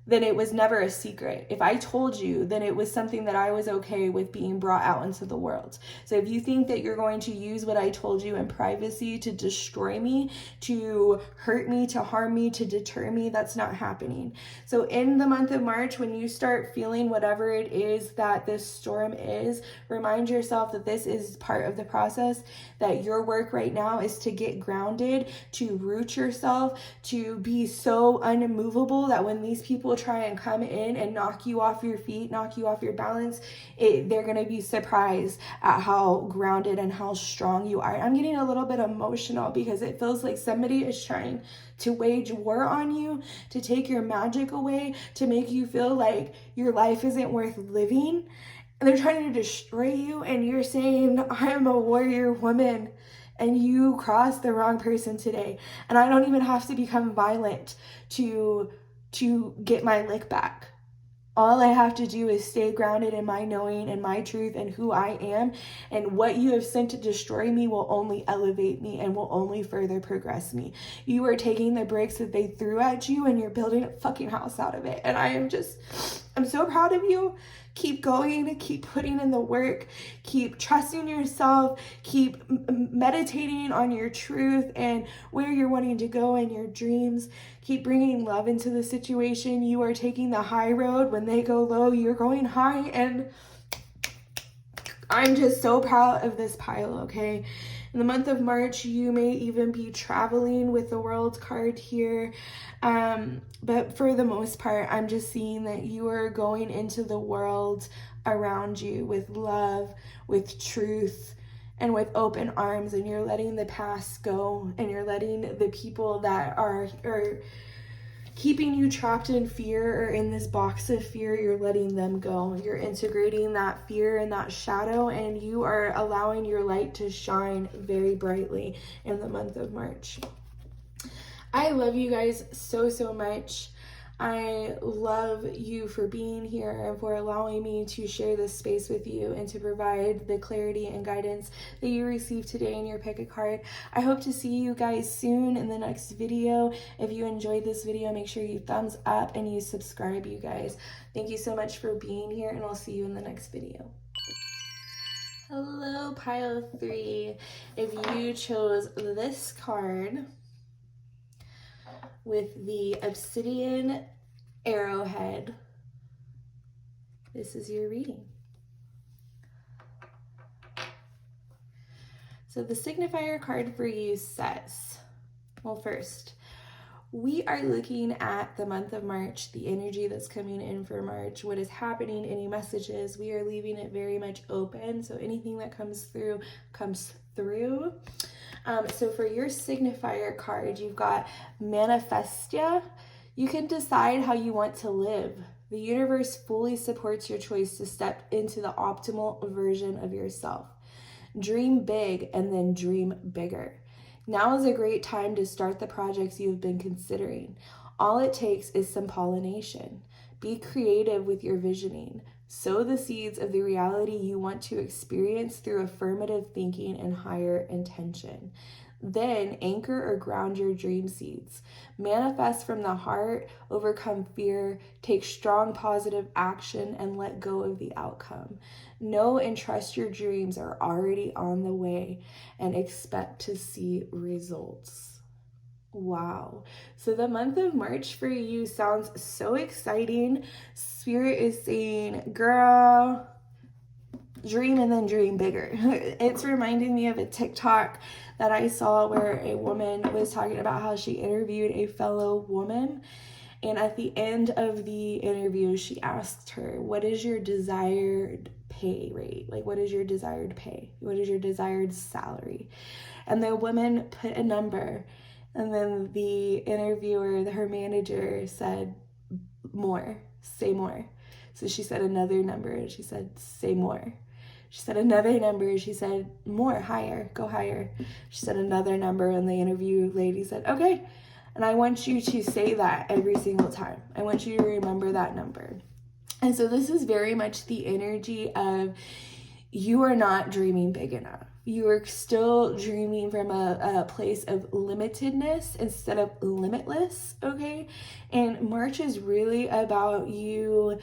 then it was never a secret. If I told you, then it was something that I was okay with being brought out into the world. So if you think that you're going to use what I told you in privacy to destroy me, to hurt me, to harm me, to deter me, that's not happening. So in the month of March, when you start feeling whatever it is that this storm is, remind yourself that this is part of the process, that your work right now is to get grounded, to root yourself, to be so unmovable that when these people try and come in and knock you off your feet, knock you off your balance, they're going to be surprised at how grounded and how strong you are. I'm getting a little bit emotional because it feels like somebody is trying to wage war on you, to take your magic away, to make you feel like your life isn't worth living. And they're trying to destroy you, and you're saying, I am a warrior woman, and you crossed the wrong person today. And I don't even have to become violent to to get my lick back. All I have to do is stay grounded in my knowing and my truth and who I am, and what you have sent to destroy me will only elevate me and will only further progress me. You are taking the bricks that they threw at you and you're building a fucking house out of it. And I'm so proud of you. Keep going, keep putting in the work, keep trusting yourself, keep meditating on your truth and where you're wanting to go in your dreams. Keep bringing love into the situation. You are taking the high road. When they go low, you're going high. And I'm just so proud of this pile, okay? In the month of March, you may even be traveling with the World card here. But for the most part, I'm just seeing that you are going into the world around you with love, with truth, and with open arms, and you're letting the past go, and you're letting the people that are keeping you trapped in fear or in this box of fear, you're letting them go. You're integrating that fear and that shadow, and you are allowing your light to shine very brightly in the month of March. I love you guys so, so much. I love you for being here and for allowing me to share this space with you and to provide the clarity and guidance that you received today in your pick a card. I hope to see you guys soon in the next video. If you enjoyed this video, make sure you thumbs up and you subscribe, you guys. Thank you so much for being here, and I'll see you in the next video. Hello, pile 3. If you chose this card with the obsidian arrowhead, this is your reading. So the signifier card for you says, well, first, we are looking at the month of March, the energy that's coming in for March, what is happening, any messages. We are leaving it very much open, so anything that comes through comes through. So for your signifier card, you've got Manifestia. You can decide how you want to live. The universe fully supports your choice to step into the optimal version of yourself. Dream big and then dream bigger. Now is a great time to start the projects you've been considering. All it takes is some pollination. Be creative with your visioning. Sow the seeds of the reality you want to experience through affirmative thinking and higher intention. Then anchor or ground your dream seeds. Manifest from the heart, overcome fear, take strong positive action, and let go of the outcome. Know and trust your dreams are already on the way, and expect to see results. Wow. So the month of March for you sounds so exciting. Spirit is saying, girl, dream and then dream bigger. It's reminding me of a TikTok that I saw where a woman was talking about how she interviewed a fellow woman. And at the end of the interview, she asked her, what is your desired pay rate? Like, what is your desired pay? What is your desired salary? And the woman put a number. And then the interviewer, her manager, said, more, say more. So she said another number, and she said, say more. She said another number, she said, more, higher, go higher. She said another number, and the interview lady said, okay. And I want you to say that every single time. I want you to remember that number. And so this is very much the energy of you are not dreaming big enough. You are still dreaming from a place of limitedness instead of limitless, okay? And March is really about you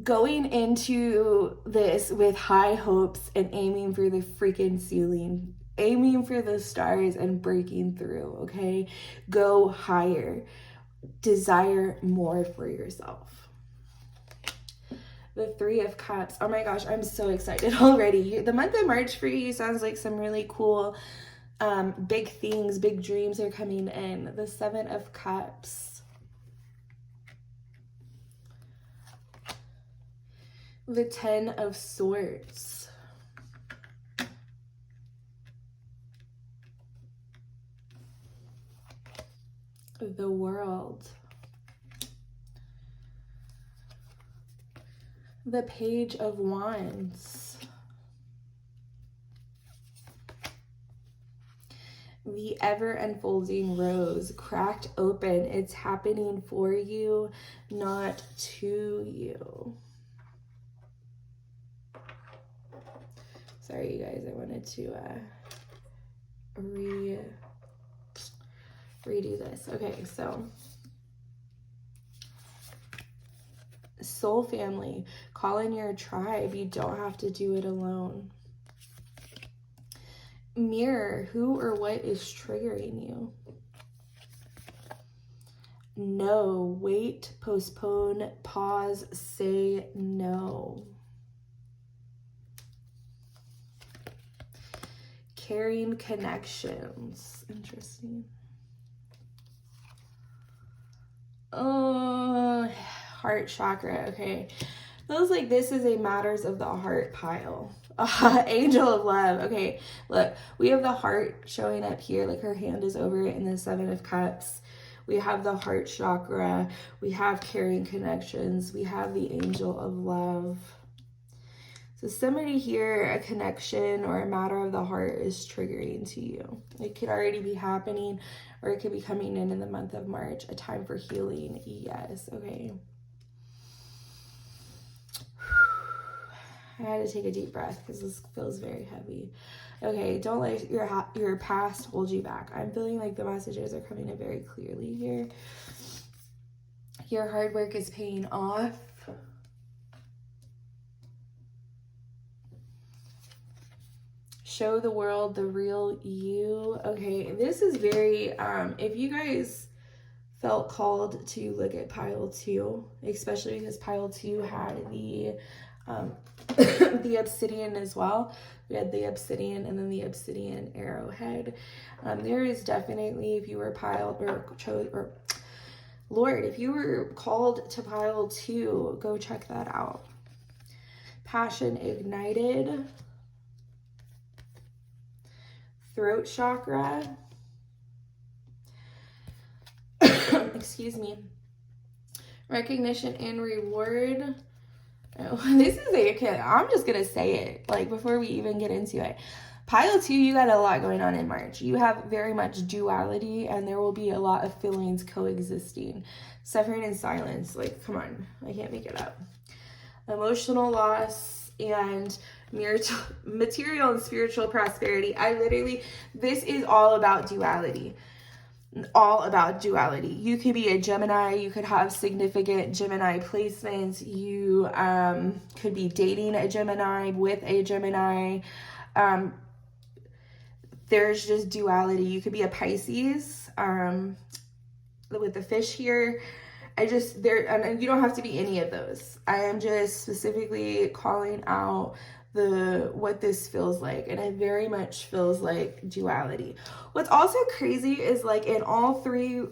going into this with high hopes and aiming for the freaking ceiling, aiming for the stars and breaking through, okay? Go higher. Desire more for yourself. The 3 of Cups. Oh my gosh, I'm so excited already. The month of March for you sounds like some really cool big things, big dreams are coming in. The 7 of Cups. The 10 of Swords. The World. The Page of Wands. the ever unfolding rose, cracked open. It's happening for you, not to you. Sorry, you guys, I wanted to redo this. Okay, so soul family, call in your tribe. You don't have to do it alone. Mirror, who or what is triggering you? No, wait, postpone, pause, say no. Caring connections. Interesting. Oh, heart chakra. Okay. Feels like this is a matters of the heart pile. Angel of love. Okay, look, we have the heart showing up here, like her hand is over it in the 7 of Cups. We have the heart chakra. We have caring connections. We have the angel of love. So somebody here, a connection or a matter of the heart is triggering to you. It could already be happening, or it could be coming in the month of March. A time for healing. Yes. Okay. I had to take a deep breath because this feels very heavy. Okay, don't let your past hold you back. I'm feeling like the messages are coming in very clearly here. Your hard work is paying off. Show the world the real you. Okay, this is very, if you guys felt called to look at pile 2, especially because pile 2 had the the obsidian as well. We had the obsidian and then the obsidian arrowhead. There is definitely, if you were piled or Lord, if you were called to pile 2, go check that out. Passion ignited. Throat chakra. Excuse me. Recognition and reward. Oh, this is I'm just gonna say it, like, before we even get into it. Pile 2, you got a lot going on in March. You have very much duality, and there will be a lot of feelings coexisting. Suffering in silence, like, come on, I can't make it up. Emotional loss and material and spiritual prosperity. This is all about duality. All about duality. You could be a Gemini. You could have significant Gemini placements. You could be dating a Gemini, with a Gemini. There's just duality. You could be a Pisces with the fish here. And you don't have to be any of those. I am just specifically calling out what this feels like, and it very much feels like duality. What's also crazy is, like, in all 3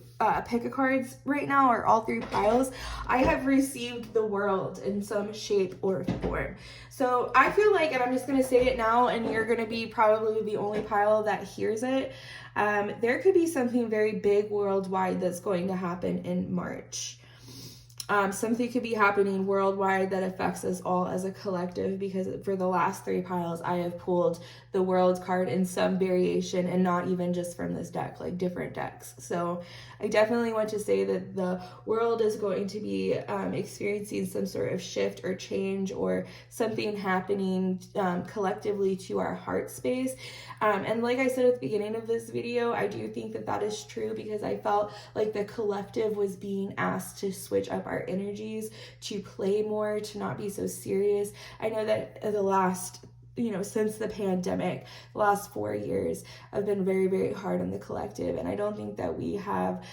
pick a cards right now, or all 3 piles, I have received the world in some shape or form. So I feel like, and I'm just going to say it now, and you're going to be probably the only pile that hears it, there could be something very big worldwide that's going to happen in March. Something could be happening worldwide that affects us all as a collective, because for the last 3 piles, I have pulled the world card in some variation, and not even just from this deck, like different decks. So I definitely want to say that the world is going to be experiencing some sort of shift or change, or something happening collectively to our heart space. And like I said at the beginning of this video, I do think that that is true, because I felt like the collective was being asked to switch up our energies, to play more, to not be so serious. I know that the last, since the pandemic, the last 4 years have been very, very hard on the collective. And I don't think that we have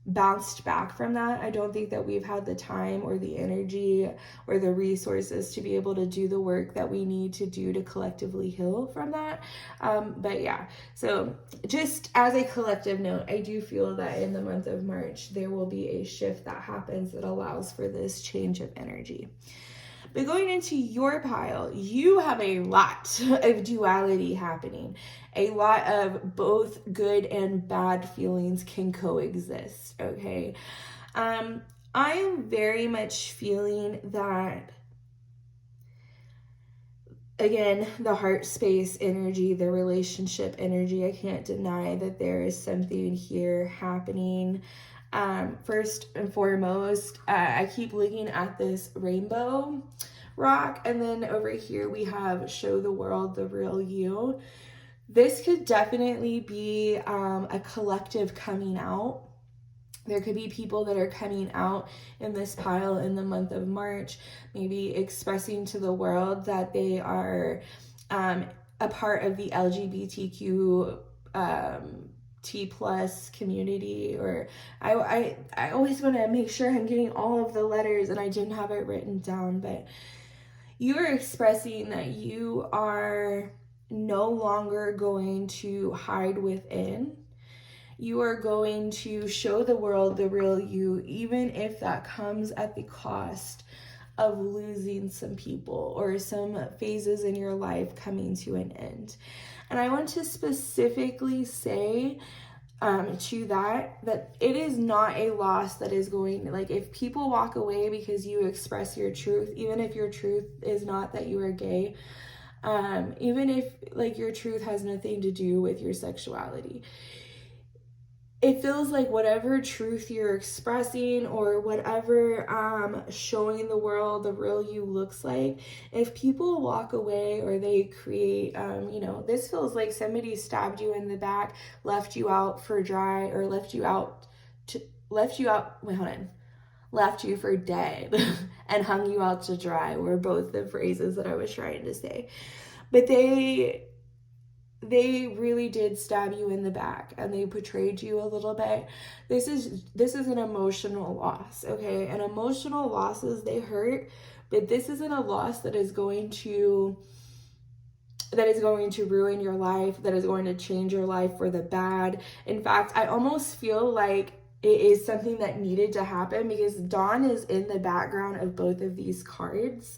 bounced back from that. I don't think that we've had the time or the energy or the resources to be able to do the work that we need to do to collectively heal from that. But yeah, so just as a collective note, I do feel that in the month of March, there will be a shift that happens that allows for this change of energy. But going into your pile, you have a lot of duality happening. A lot of both good and bad feelings can coexist, okay? I am very much feeling that again, the heart space energy, the relationship energy. I can't deny that there is something here happening. First and foremost, I keep looking at this rainbow rock, and then over here we have show the world the real you. This could definitely be a collective coming out. There could be people that are coming out in this pile in the month of March, maybe expressing to the world that they are a part of the LGBTQ T plus community, or I always want to make sure I'm getting all of the letters, and I didn't have it written down, but you are expressing that you are no longer going to hide within. You are going to show the world the real you, even if that comes at the cost of losing some people or some phases in your life coming to an end. And I want to specifically say to that it is not a loss that is going, like, if people walk away because you express your truth, even if your truth is not that you are gay, even if like your truth has nothing to do with your sexuality, it feels like whatever truth you're expressing or whatever showing the world the real you looks like, if people walk away or they create, this feels like somebody stabbed you in the back, left you out for dry, or left you for dead and hung you out to dry, were both the phrases that I was trying to say. But they really did stab you in the back, and they betrayed you a little bit. This is an emotional loss, okay? And emotional losses, they hurt, but this isn't a loss that is going to ruin your life, that is going to change your life for the bad. In fact, I almost feel like it is something that needed to happen, because dawn is in the background of both of these cards.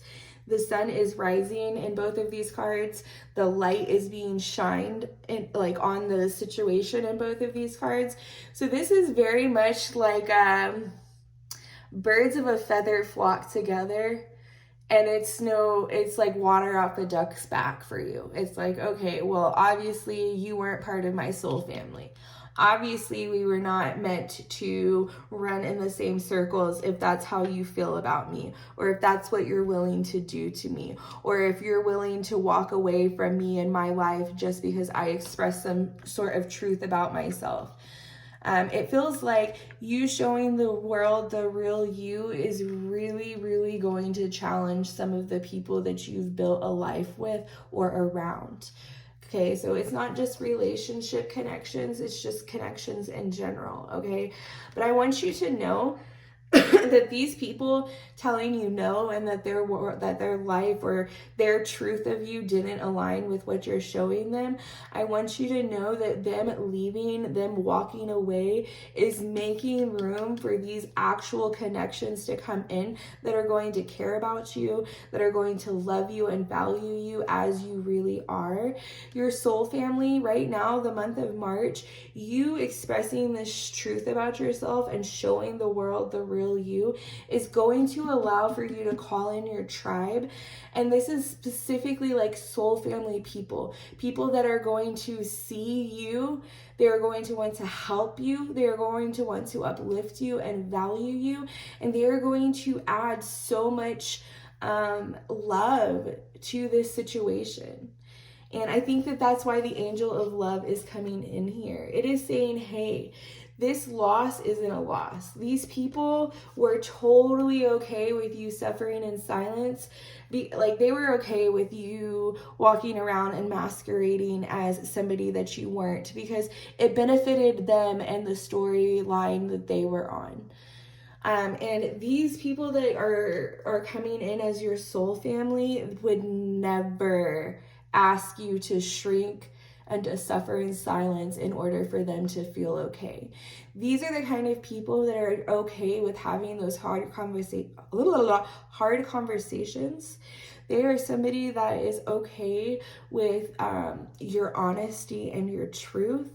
The sun is rising in both of these cards. The light is being shined in, like, on the situation in both of these cards. So this is very much like birds of a feather flock together. And it's like water off the duck's back for you. It's like, okay, well, obviously you weren't part of my soul family. Obviously, we were not meant to run in the same circles if that's how you feel about me, or if that's what you're willing to do to me, or if you're willing to walk away from me and my life just because I express some sort of truth about myself. It feels like you showing the world the real you is really, really going to challenge some of the people that you've built a life with or around. Okay, so it's not just relationship connections, it's just connections in general, okay? But I want you to know that these people telling you no, and that their life or their truth of you didn't align with what you're showing them, I want you to know that them leaving, them walking away, is making room for these actual connections to come in that are going to care about you, that are going to love you and value you as you really are. Your soul family right now, the month of March, you expressing this truth about yourself and showing the world the real you is going to allow for you to call in your tribe. And this is specifically like soul family people that are going to see you. They are going to want to help you. They are going to want to uplift you and value you. And they are going to add so much love to this situation. And I think that that's why the angel of love is coming in here. It is saying, hey, this loss isn't a loss. These people were totally okay with you suffering in silence. They were okay with you walking around and masquerading as somebody that you weren't, because it benefited them and the storyline that they were on. And these people that are coming in as your soul family would never ask you to shrink and to suffer in silence in order for them to feel okay. These are the kind of people that are okay with having those hard conversations. They are somebody that is okay with your honesty and your truth.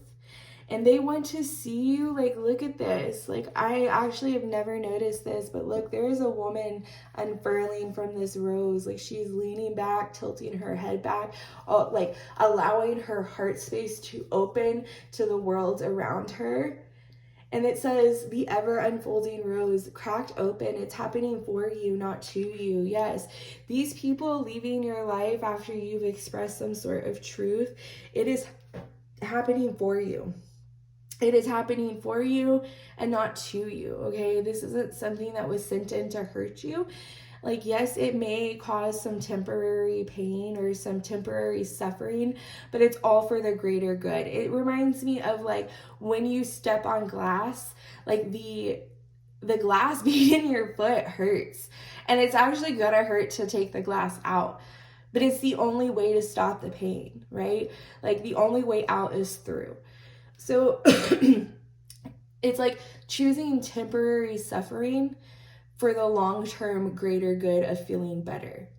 And they want to see you. Like, look at this. Like, I actually have never noticed this, but look, there is a woman unfurling from this rose. Like, she's leaning back, tilting her head back, like allowing her heart space to open to the world around her. And it says, the ever unfolding rose cracked open. It's happening for you, not to you. Yes, these people leaving your life after you've expressed some sort of truth, it is happening for you. It is happening for you and not to you, okay? This isn't something that was sent in to hurt you. Like, yes, it may cause some temporary pain or some temporary suffering, but it's all for the greater good. It reminds me of like when you step on glass, like the glass being in your foot hurts. And it's actually gonna hurt to take the glass out. But it's the only way to stop the pain, right? Like the only way out is through. So it's like choosing temporary suffering for the long-term greater good of feeling better.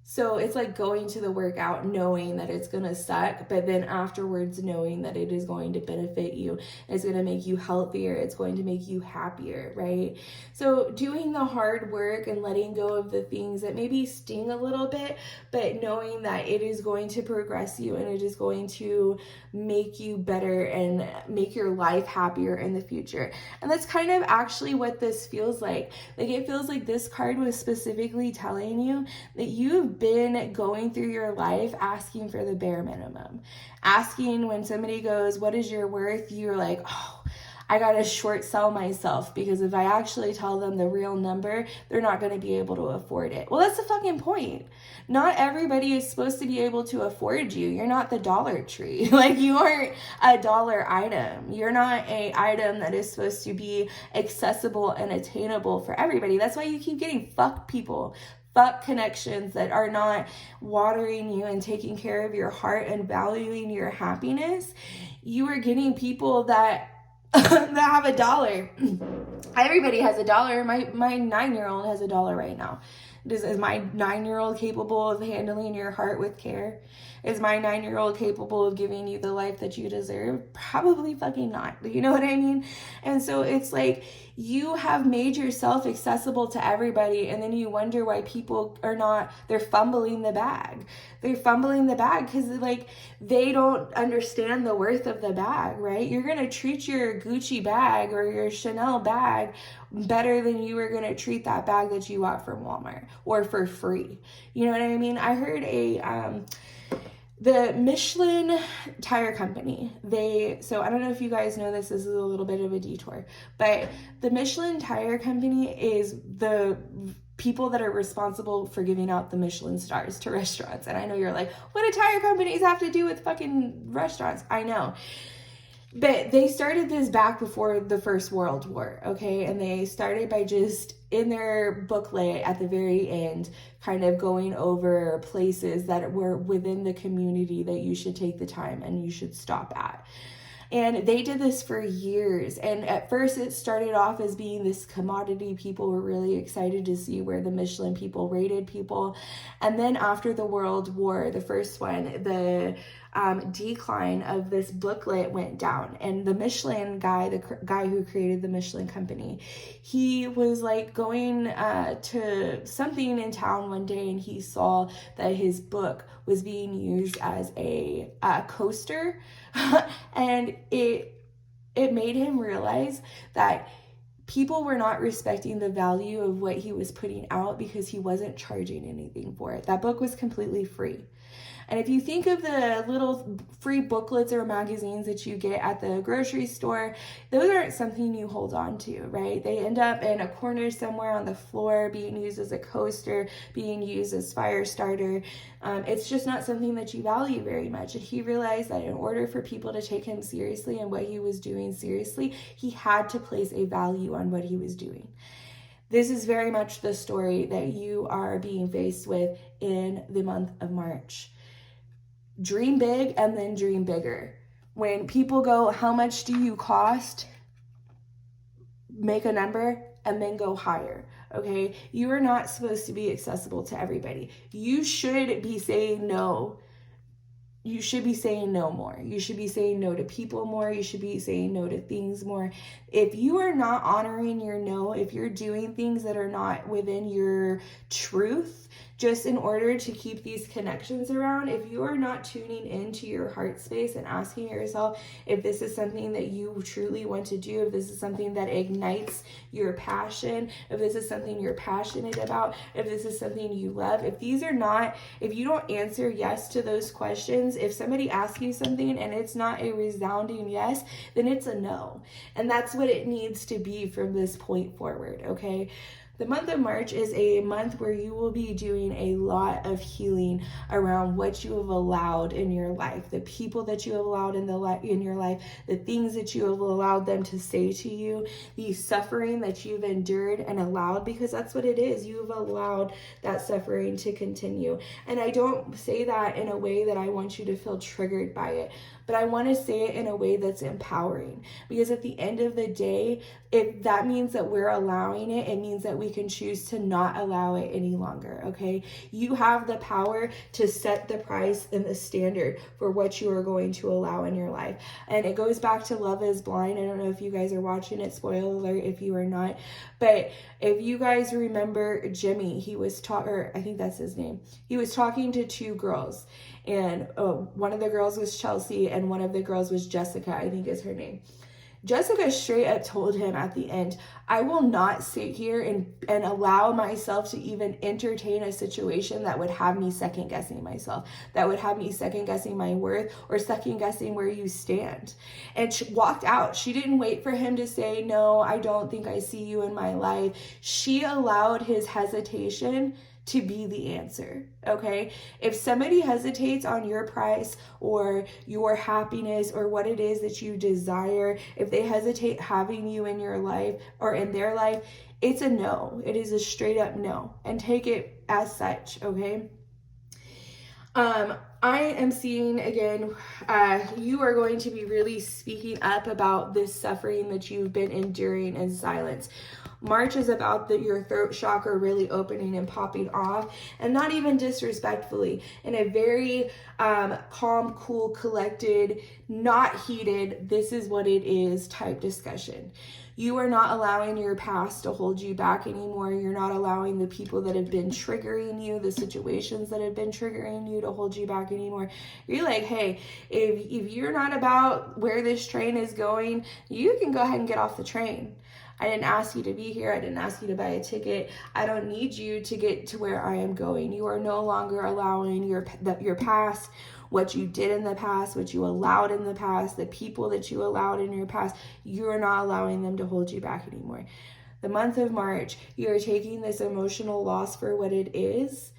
So it's like going to the workout knowing that it's going to suck, but then afterwards knowing that it is going to benefit you. It's going to make you healthier. It's going to make you happier, right? So doing the hard work and letting go of the things that maybe sting a little bit, but knowing that it is going to progress you and it is going to make you better and make your life happier in the future. And that's kind of actually what this feels like. Like, it feels like this card was specifically telling you that you've been going through your life asking for the bare minimum. Asking when somebody goes, what is your worth? You're like, oh, I gotta short sell myself, because if I actually tell them the real number, they're not gonna be able to afford it. Well, that's the fucking point. Not everybody is supposed to be able to afford you. You're not the Dollar Tree. Like, you aren't a dollar item. You're not a item that is supposed to be accessible and attainable for everybody. That's why you keep getting fuck people, fuck connections that are not watering you and taking care of your heart and valuing your happiness. You are getting people that that have $1. Everybody has $1. My 9-year-old has $1 right now. Is my 9-year-old capable of handling your heart with care? Is my 9-year-old capable of giving you the life that you deserve? Probably fucking not. You know what I mean? And so it's like you have made yourself accessible to everybody, and then you wonder why people are not, they're fumbling the bag. They're fumbling the bag because like they don't understand the worth of the bag, right? You're going to treat your Gucci bag or your Chanel bag better than you were going to treat that bag that you got from Walmart or for free. You know what I mean? I heard the Michelin tire company, so I don't know if you guys know this is a little bit of a detour, but the Michelin tire company is the people that are responsible for giving out the Michelin stars to restaurants. And I know you're like, what do tire companies have to do with fucking restaurants? I know. But they started this back before the First World War, okay? And they started by just, in their booklet at the very end, kind of going over places that were within the community that you should take the time and you should stop at. And they did this for years. And at first it started off as being this commodity. People were really excited to see where the Michelin people rated people. And then after the World War, the first one, the decline of this booklet went down. And the Michelin guy, the guy who created the Michelin company, he was like going to something in town one day, and he saw that his book was being used as a coaster. And it made him realize that people were not respecting the value of what he was putting out because he wasn't charging anything for it. That book was completely free. And if you think of the little free booklets or magazines that you get at the grocery store, those aren't something you hold on to, right? They end up in a corner somewhere on the floor, being used as a coaster, being used as fire starter. It's just not something that you value very much. And he realized that in order for people to take him seriously and what he was doing seriously, he had to place a value on what he was doing. This is very much the story that you are being faced with in the month of March. Dream big and then dream bigger. When people go, how much do you cost? Make a number and then go higher, okay? You are not supposed to be accessible to everybody. You should be saying no you should be saying no more. You should be saying no to people more. You should be saying no to things more. If you are not honoring your no, if you're doing things that are not within your truth, just in order to keep these connections around, if you are not tuning into your heart space and asking yourself if this is something that you truly want to do, if this is something that ignites your passion, if this is something you're passionate about, if this is something you love, if you don't answer yes to those questions, if somebody asks you something and it's not a resounding yes, then it's a no. And that's what it needs to be from this point forward, okay? The month of March is a month where you will be doing a lot of healing around what you have allowed in your life, the people that you have allowed in your life, the things that you have allowed them to say to you, the suffering that you've endured and allowed, because that's what it is. You've allowed that suffering to continue. And I don't say that in a way that I want you to feel triggered by it, but I want to say it in a way that's empowering, because at the end of the day, if that means that we're allowing it, it means that we can choose to not allow it any longer, okay? You have the power to set the price and the standard for what you are going to allow in your life. And it goes back to Love is Blind. I don't know if you guys are watching it, spoiler alert if you are not, but if you guys remember Jimmy, I think that's his name. He was talking to two girls, and one of the girls was Chelsea and one of the girls was Jessica, I think is her name. Jessica straight up told him at the end, I will not sit here and allow myself to even entertain a situation that would have me second guessing myself, that would have me second guessing my worth or second guessing where you stand. And she walked out. She didn't wait for him to say, no, I don't think I see you in my life. She allowed his hesitation to be the answer, okay? If somebody hesitates on your price or your happiness or what it is that you desire, if they hesitate having you in your life or in their life, it's a no. It is a straight up no, and take it as such, okay? I am seeing again, you are going to be really speaking up about this suffering that you've been enduring in silence. March is about your throat chakra really opening and popping off, and not even disrespectfully, in a very calm, cool, collected, not heated, this is what it is type discussion. You are not allowing your past to hold you back anymore. You're not allowing the people that have been triggering you, the situations that have been triggering you to hold you back anymore. You're like, hey, if you're not about where this train is going, you can go ahead and get off the train. I didn't ask you to be here. I didn't ask you to buy a ticket. I don't need you to get to where I am going. You are no longer allowing your past, what you did in the past, what you allowed in the past, the people that you allowed in your past, you are not allowing them to hold you back anymore. The month of March, you are taking this emotional loss for what it is,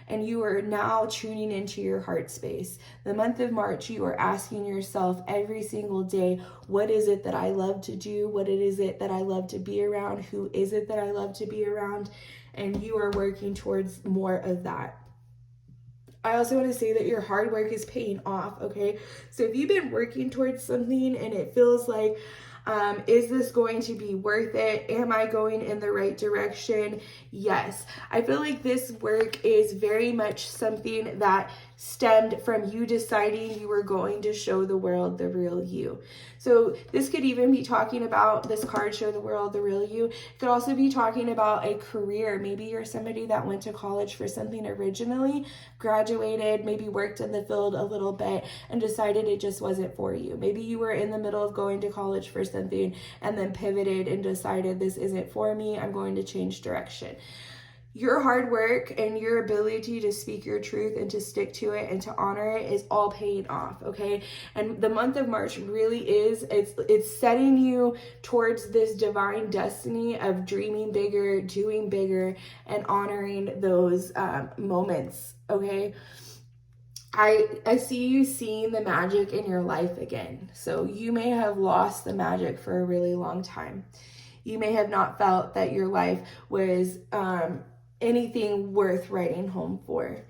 and you are now tuning into your heart space. The month of March, you are asking yourself every single day, what is it that I love to do? What is it that I love to be around? Who is it that I love to be around? And you are working towards more of that. I also want to say that your hard work is paying off, okay? So if you've been working towards something and it feels like, is this going to be worth it? Am I going in the right direction? Yes. I feel like this work is very much something that stemmed from you deciding you were going to show the world the real you. So this could even be talking about this card, show the world the real you. It could also be talking about a career. Maybe you're somebody that went to college for something originally, graduated, maybe worked in the field a little bit and decided it just wasn't for you. Maybe you were in the middle of going to college for something and then pivoted and decided this isn't for me, I'm going to change direction. Your hard work and your ability to speak your truth and to stick to it and to honor it is all paying off, okay? And the month of March really is, it's setting you towards this divine destiny of dreaming bigger, doing bigger, and honoring those moments, okay? I see you seeing the magic in your life again. So you may have lost the magic for a really long time. You may have not felt that your life was anything worth writing home for.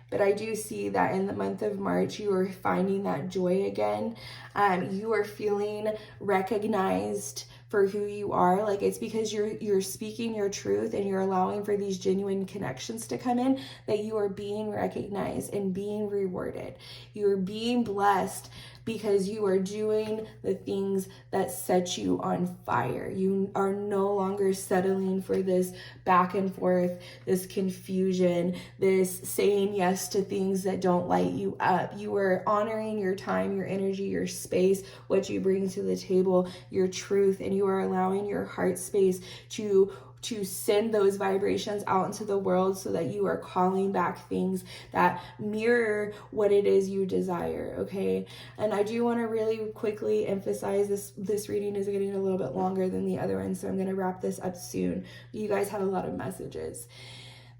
But I do see that in the month of March, you are finding that joy again. You are feeling recognized for who you are. Like, it's because you're speaking your truth and you're allowing for these genuine connections to come in, that you are being recognized and being rewarded. You are being blessed because you are doing the things that set you on fire. You are no longer settling for this back and forth, this confusion, this saying yes to things that don't light you up. You are honoring your time, your energy, your space, what you bring to the table, your truth, and you are allowing your heart space to send those vibrations out into the world, so that you are calling back things that mirror what it is you desire, okay? And I do want to really quickly emphasize this reading is getting a little bit longer than the other one, so I'm going to wrap this up soon. You guys had a lot of messages.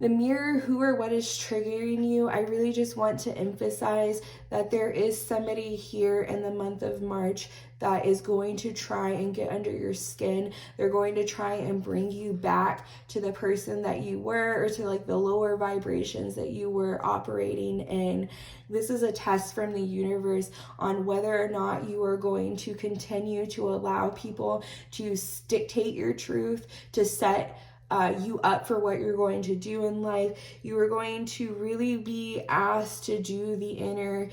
The mirror who or what is triggering you, I really just want to emphasize that there is somebody here in the month of March that is going to try and get under your skin. They're going to try and bring you back to the person that you were, or to like the lower vibrations that you were operating in. This is a test from the universe on whether or not you are going to continue to allow people to dictate your truth, to set you up for what you're going to do in life. You are going to really be asked to do the inner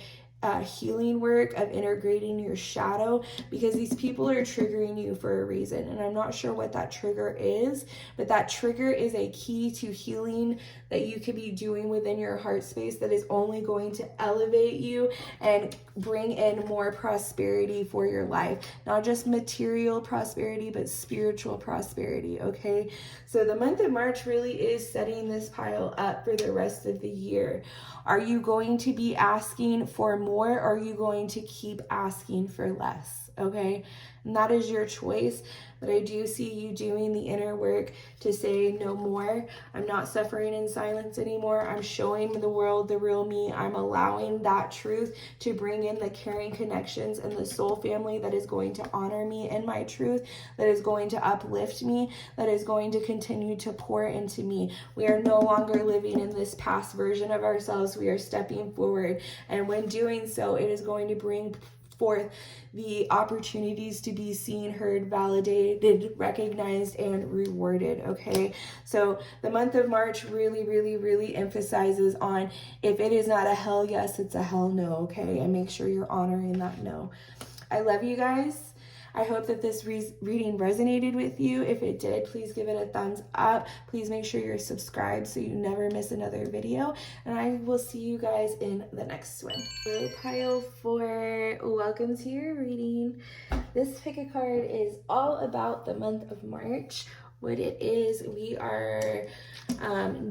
healing work of integrating your shadow, because these people are triggering you for a reason. And I'm not sure what that trigger is, but that trigger is a key to healing that you could be doing within your heart space, that is only going to elevate you and bring in more prosperity for your life. Not just material prosperity, but spiritual prosperity, okay? So the month of March really is setting this pile up for the rest of the year. Are you going to be asking for more, or are you going to keep asking for less? Okay, and that is your choice. But I do see you doing the inner work to say no more. I'm not suffering in silence anymore. I'm showing the world the real me. I'm allowing that truth to bring in the caring connections and the soul family that is going to honor me and my truth, that is going to uplift me, that is going to continue to pour into me. We are no longer living in this past version of ourselves. We are stepping forward. And when doing so, it is going to bring forth the opportunities to be seen, heard, validated, recognized, and rewarded, okay? So the month of March really, really, really emphasizes on, if it is not a hell yes, it's a hell no, okay? And make sure you're honoring that no. I love you guys. I hope that this reading resonated with you. If it did, please give it a thumbs up. Please make sure you're subscribed so you never miss another video. And I will see you guys in the next one. So pile 4, welcome to your reading. This pick a card is all about the month of March. What it is, we are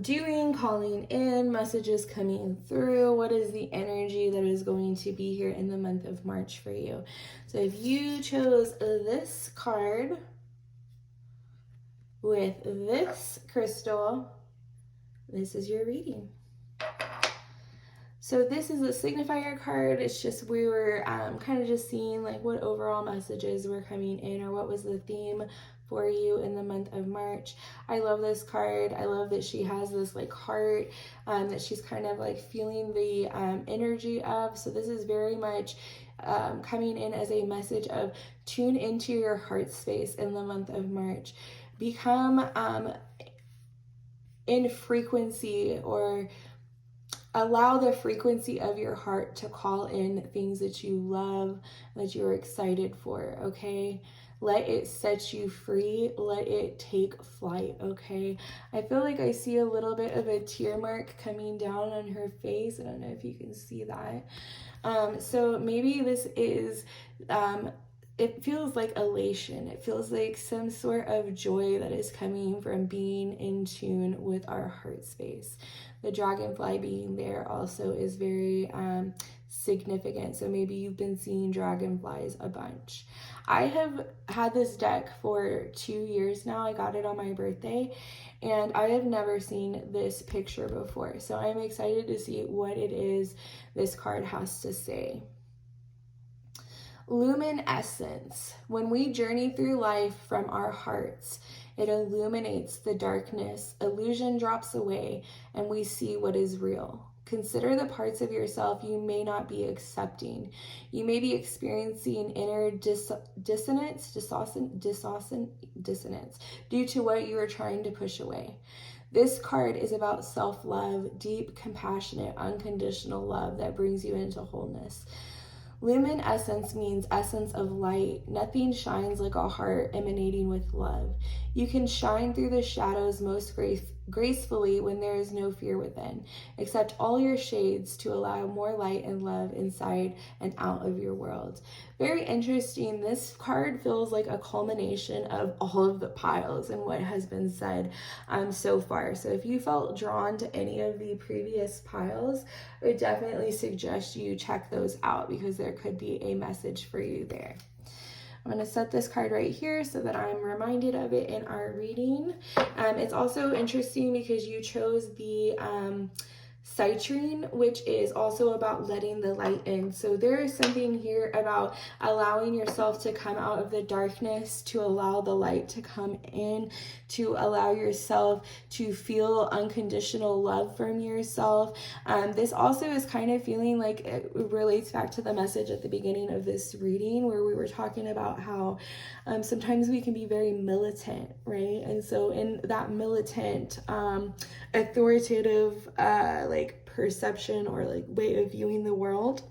doing, calling in, messages coming through. What is the energy that is going to be here in the month of March for you? So if you chose this card with this crystal, this is your reading. So this is a signifier card. It's just, we were kind of just seeing like what overall messages were coming in, or what was the theme for you in the month of March. I love this card. I love that she has this like heart that she's kind of like feeling the energy of. So this is very much coming in as a message of tune into your heart space in the month of March. Become in frequency, or allow the frequency of your heart to call in things that you love, that you're excited for, okay? Let it set you free. Let it take flight, okay? I feel like I see a little bit of a tear mark coming down on her face. I don't know if you can see that. So maybe this is, it feels like elation. It feels like some sort of joy that is coming from being in tune with our heart space. The dragonfly being there also is very significant. So maybe you've been seeing dragonflies a bunch. I have had this deck for 2 years now. I got it on my birthday, and I have never seen this picture before. So I'm excited to see what it is this card has to say. Luminescence. When we journey through life from our hearts, it illuminates the darkness. Illusion drops away, and we see what is real. Consider the parts of yourself you may not be accepting. You may be experiencing inner dissonance due to what you are trying to push away. This card is about self-love, deep, compassionate, unconditional love that brings you into wholeness. Luminescence means essence of light. Nothing shines like a heart emanating with love. You can shine through the shadows most gracefully when there is no fear within. Accept all your shades to allow more light and love inside and out of your world. Very interesting. This card feels like a culmination of all of the piles and what has been said so far. So if you felt drawn to any of the previous piles, I would definitely suggest you check those out because there could be a message for you there. I'm going to set this card right here so that I'm reminded of it in our reading. It's also interesting because you chose the citrine, which is also about letting the light in. So there is something here about allowing yourself to come out of the darkness, to allow the light to come in, to allow yourself to feel unconditional love from yourself. This also is kind of feeling like it relates back to the message at the beginning of this reading where we were talking about how sometimes we can be very militant, right? And so in that militant, authoritative, like perception or like way of viewing the world,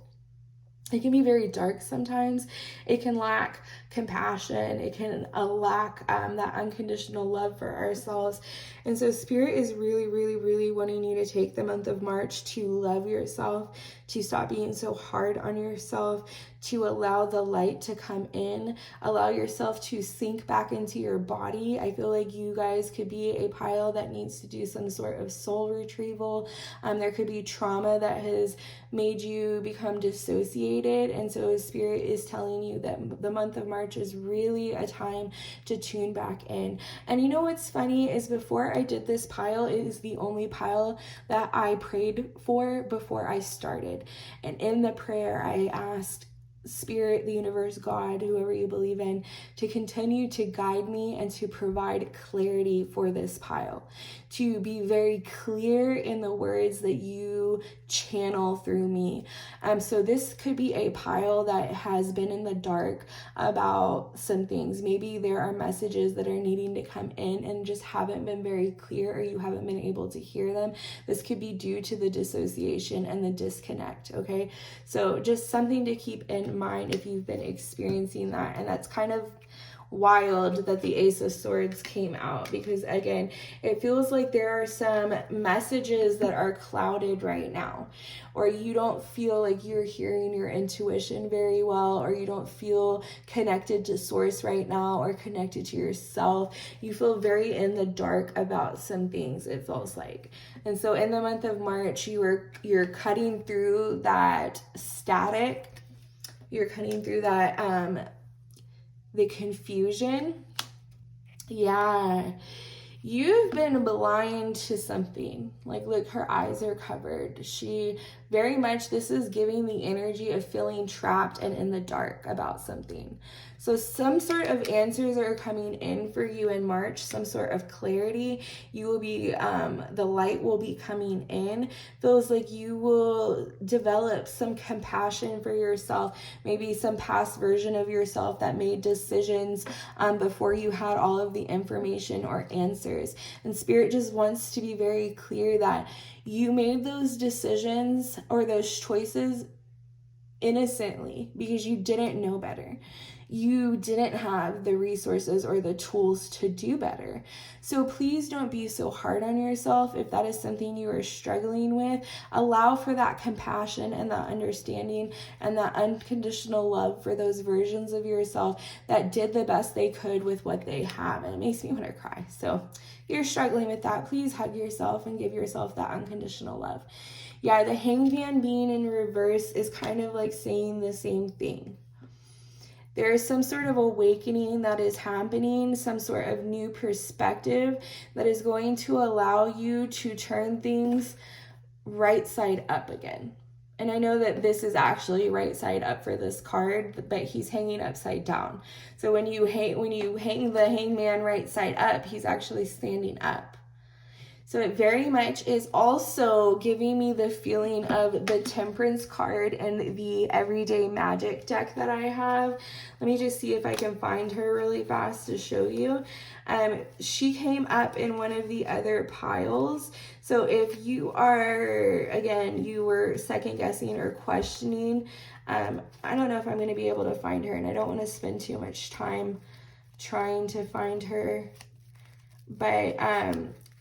it can be very dark sometimes. It can lack compassion. It can lack that unconditional love for ourselves. And so Spirit is really, really, really wanting you to take the month of March to love yourself, to stop being so hard on yourself, to allow the light to come in, allow yourself to sink back into your body. I feel like you guys could be a pile that needs to do some sort of soul retrieval. There could be trauma that has made you become dissociated. And so Spirit is telling you that the month of March is really a time to tune back in. And you know what's funny is before I did this pile, it is the only pile that I prayed for before I started. And in the prayer, I asked Spirit, the universe, God, whoever you believe in, to continue to guide me and to provide clarity for this pile, to be very clear in the words that you channel through me. So this could be a pile that has been in the dark about some things. Maybe there are messages that are needing to come in and just haven't been very clear, or you haven't been able to hear them. This could be due to the dissociation and the disconnect, okay? So just something to keep in mind if you've been experiencing that. And that's kind of wild that the Ace of Swords came out, because again, it feels like there are some messages that are clouded right now, or you don't feel like you're hearing your intuition very well, or you don't feel connected to source right now or connected to yourself. You feel very in the dark about some things, it feels like. And so in the month of March, you're cutting through that static, you're cutting through that the confusion. Yeah, you've been blind to something. Like, look, her eyes are covered. She very much, this is giving the energy of feeling trapped and in the dark about something. So some sort of answers are coming in for you in March, some sort of clarity. You will be, the light will be coming in. Feels like you will develop some compassion for yourself, maybe some past version of yourself that made decisions before you had all of the information or answers. And Spirit just wants to be very clear that you made those decisions or those choices innocently because you didn't know better. You didn't have the resources or the tools to do better. So please don't be so hard on yourself if that is something you are struggling with. Allow for that compassion and that understanding and that unconditional love for those versions of yourself that did the best they could with what they have. And it makes me want to cry. So if you're struggling with that, please hug yourself and give yourself that unconditional love. Yeah, the Hangman being in reverse is kind of like saying the same thing. There is some sort of awakening that is happening, some sort of new perspective that is going to allow you to turn things right side up again. And I know that this is actually right side up for this card, but he's hanging upside down. So when you hang the Hangman right side up, he's actually standing up. So it very much is also giving me the feeling of the Temperance card and the Everyday Magic deck that I have. Let me just see if I can find her really fast to show you. She came up in one of the other piles. So if you are, again, you were second guessing or questioning, I don't know if I'm going to be able to find her, and I don't want to spend too much time trying to find her. But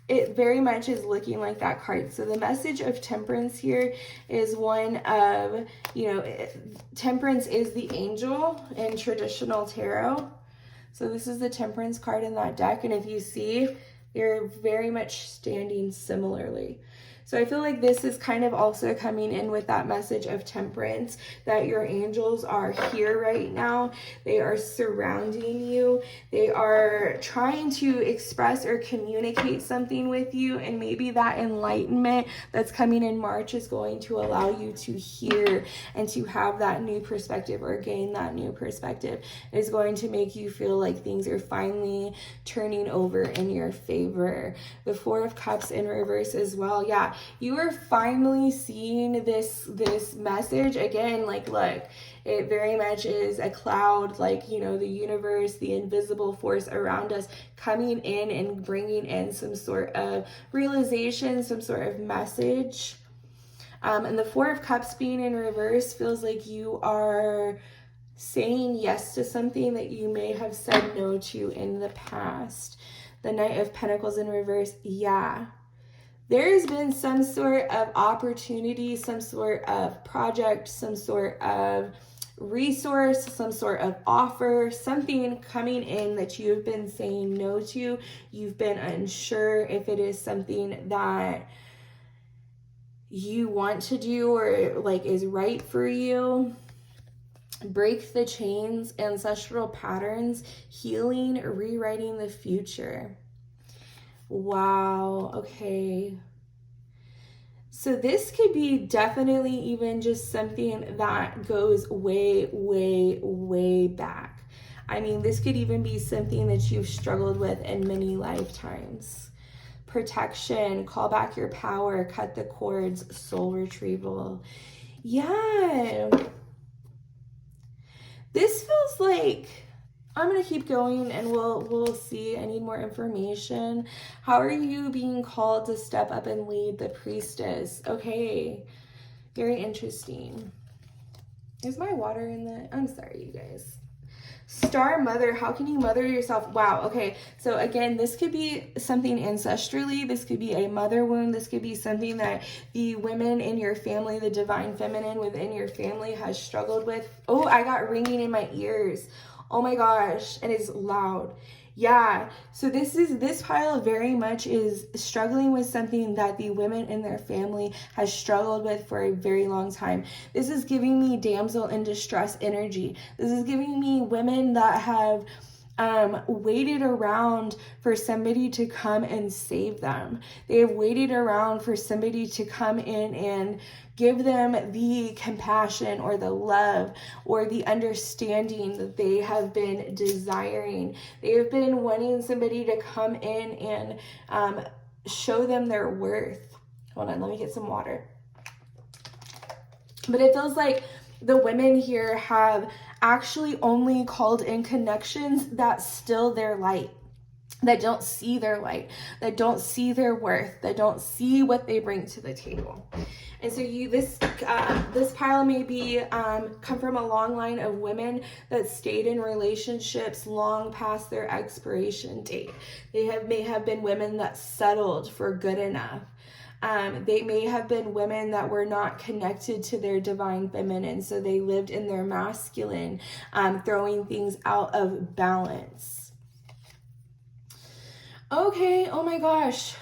it very much is looking like that card. So the message of Temperance here is one of, Temperance is the angel in traditional tarot. So this is the Temperance card in that deck. And if you see, they're very much standing similarly. So I feel like this is kind of also coming in with that message of Temperance, that your angels are here right now. They are surrounding you. They are trying to express or communicate something with you. And maybe that enlightenment that's coming in March is going to allow you to hear and to have that new perspective, or gain that new perspective. It is going to make you feel like things are finally turning over in your favor. The Four of Cups in reverse as well. Yeah. You are finally seeing this message again. Like, look, it very much is a cloud, like, the universe, the invisible force around us coming in and bringing in some sort of realization, some sort of message. And the Four of Cups being in reverse feels like you are saying yes to something that you may have said no to in the past. The Knight of Pentacles in reverse, yeah. There's been some sort of opportunity, some sort of project, some sort of resource, some sort of offer, something coming in that you've been saying no to. You've been unsure if it is something that you want to do or like is right for you. Break the chains, ancestral patterns, healing, rewriting the future. Wow, okay. So this could be definitely even just something that goes way, way, way back. I mean, this could even be something that you've struggled with in many lifetimes. Protection, call back your power, cut the cords, soul retrieval. Yeah. This feels like, I'm going to keep going and we'll see. I need more information. How are you being called to step up and lead? The Priestess. Okay. Very interesting. Is my water in the... I'm sorry, you guys. Star Mother. How can you mother yourself? Wow. Okay. So again, this could be something ancestrally. This could be a mother wound. This could be something that the women in your family, the divine feminine within your family has struggled with. Oh, I got ringing in my ears. Oh my gosh, and it's loud. Yeah, so this pile very much is struggling with something that the women in their family has struggled with for a very long time. This is giving me damsel in distress energy. This is giving me women that have waited around for somebody to come and save them. They have waited around for somebody to come in and give them the compassion or the love or the understanding that they have been desiring. They have been wanting somebody to come in and show them their worth. Hold on, let me get some water. But it feels like the women here have actually only called in connections that still their light, that don't see their light, that don't see their worth, that don't see what they bring to the table. And so this pile may be come from a long line of women that stayed in relationships long past their expiration date. They may have been women that settled for good enough. They may have been women that were not connected to their divine feminine, so they lived in their masculine, throwing things out of balance. Okay, oh my gosh.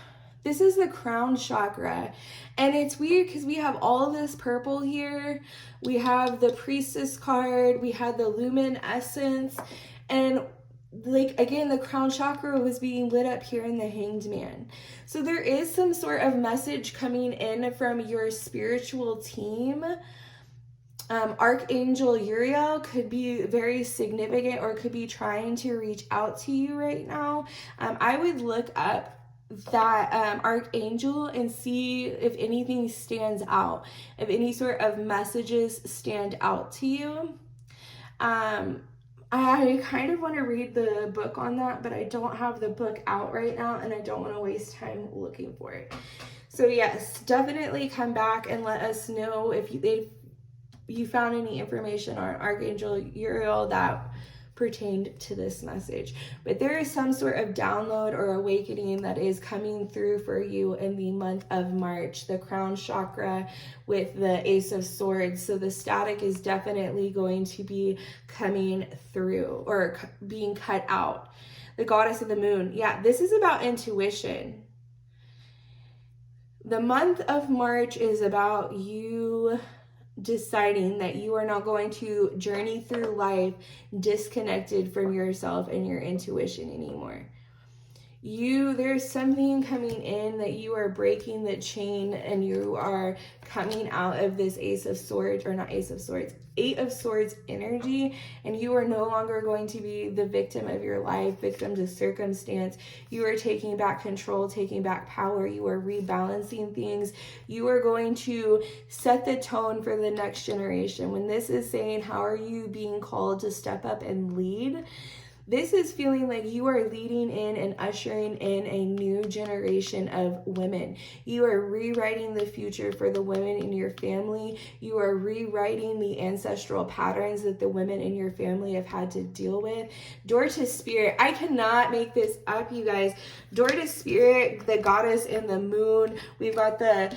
This is the crown chakra. And it's weird because we have all this purple here. We have the Priestess card. We have the luminescence. And like, again, the crown chakra was being lit up here in the Hanged Man. So there is some sort of message coming in from your spiritual team. Archangel Uriel could be very significant or could be trying to reach out to you right now. I would look up that archangel and see if anything stands out, if any sort of messages stand out to you. I kind of want to read the book on that, but I don't have the book out right now, and I don't want to waste time looking for it. So yes, definitely come back and let us know if you found any information on Archangel Uriel that pertained to this message. But there is some sort of download or awakening that is coming through for you in the month of March, the crown chakra with the Ace of Swords. So the static is definitely going to be coming through or being cut out. The goddess of the moon. Yeah, this is about intuition. The month of March is about you deciding that you are not going to journey through life disconnected from yourself and your intuition anymore. There's something coming in that you are breaking the chain, and you are coming out of this Eight of Swords energy, and you are no longer going to be the victim of your life, victim to circumstance. You are taking back control, taking back power. You are rebalancing things. You are going to set the tone for the next generation. When this is saying, how are you being called to step up and lead? This is feeling like you are leading in and ushering in a new generation of women. You are rewriting the future for the women in your family. You are rewriting the ancestral patterns that the women in your family have had to deal with. Door to Spirit. I cannot make this up, you guys. Door to Spirit, the goddess in the moon. We've got the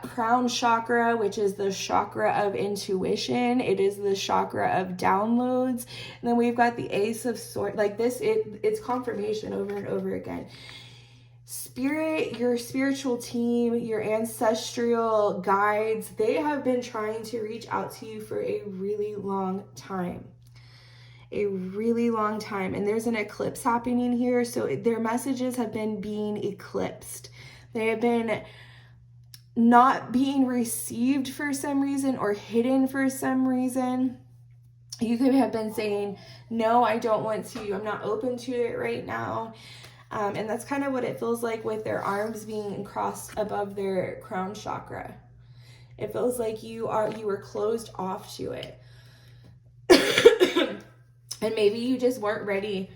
crown chakra, which is the chakra of intuition. It is the chakra of downloads. And then we've got the Ace of Swords. Like this, it's confirmation over and over again. Spirit, your spiritual team, your ancestral guides, they have been trying to reach out to you for a really long time. A really long time. And there's an eclipse happening here. So their messages have been being eclipsed. They have been not being received for some reason or hidden for some reason. You could have been saying, no, I don't want to. I'm not open to it right now. And that's kind of what it feels like with their arms being crossed above their crown chakra. It feels like you were closed off to it. And maybe you just weren't ready.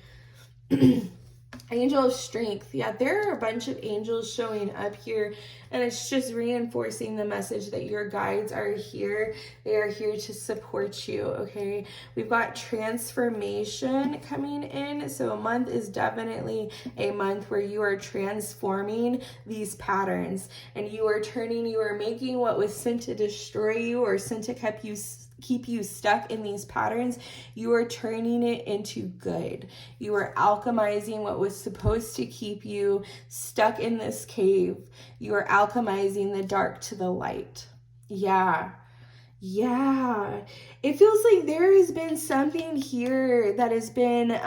Angel of Strength. Yeah, there are a bunch of angels showing up here, and it's just reinforcing the message that your guides are here. They are here to support you, okay? We've got transformation coming in. So a month is definitely a month where you are transforming these patterns, and you are making what was sent to destroy you or sent to keep you stuck in these patterns. You are turning it into good. You are alchemizing what was supposed to keep you stuck in this cave. You are alchemizing the dark to the light. Yeah. It feels like there has been something here that has been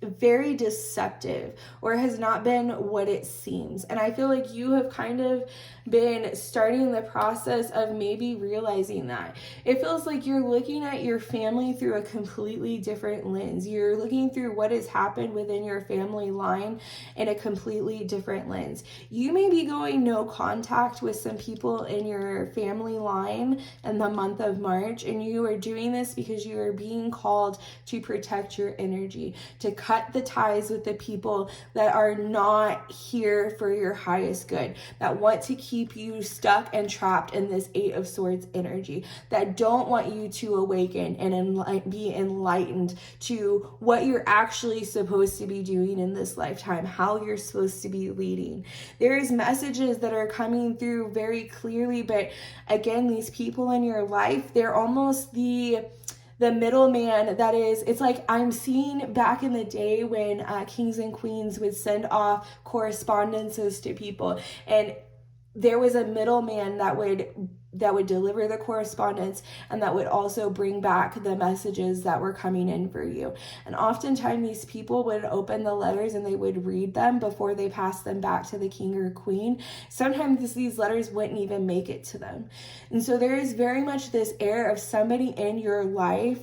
very deceptive or has not been what it seems. And I feel like you have kind of been starting the process of maybe realizing that. It feels like you're looking at your family through a completely different lens. You're looking through what has happened within your family line in a completely different lens. You may be going no contact with some people in your family line in the month of March, and you are doing this because you are being called to protect your energy, to cut the ties with the people that are not here for your highest good, that want to keep you stuck and trapped in this Eight of Swords energy, that don't want you to awaken and be enlightened to what you're actually supposed to be doing in this lifetime, how you're supposed to be leading. There's messages that are coming through very clearly, but again, these people in your life, they're almost the middleman. That is, it's like I'm seeing back in the day when kings and queens would send off correspondences to people, and there was a middleman that would deliver the correspondence, and that would also bring back the messages that were coming in for you. And oftentimes these people would open the letters and they would read them before they passed them back to the king or queen. Sometimes these letters wouldn't even make it to them. And so there is very much this air of somebody in your life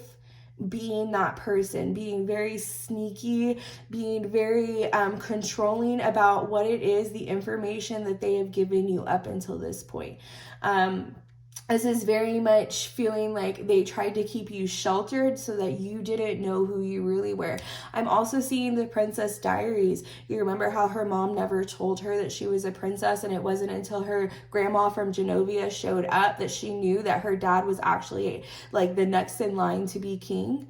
being that person, being very sneaky, being very controlling about what it is, the information that they have given you up until this point. This is very much feeling like they tried to keep you sheltered so that you didn't know who you really were. I'm also seeing the Princess Diaries. You remember how her mom never told her that she was a princess, and it wasn't until her grandma from Genovia showed up that she knew that her dad was actually like the next in line to be king.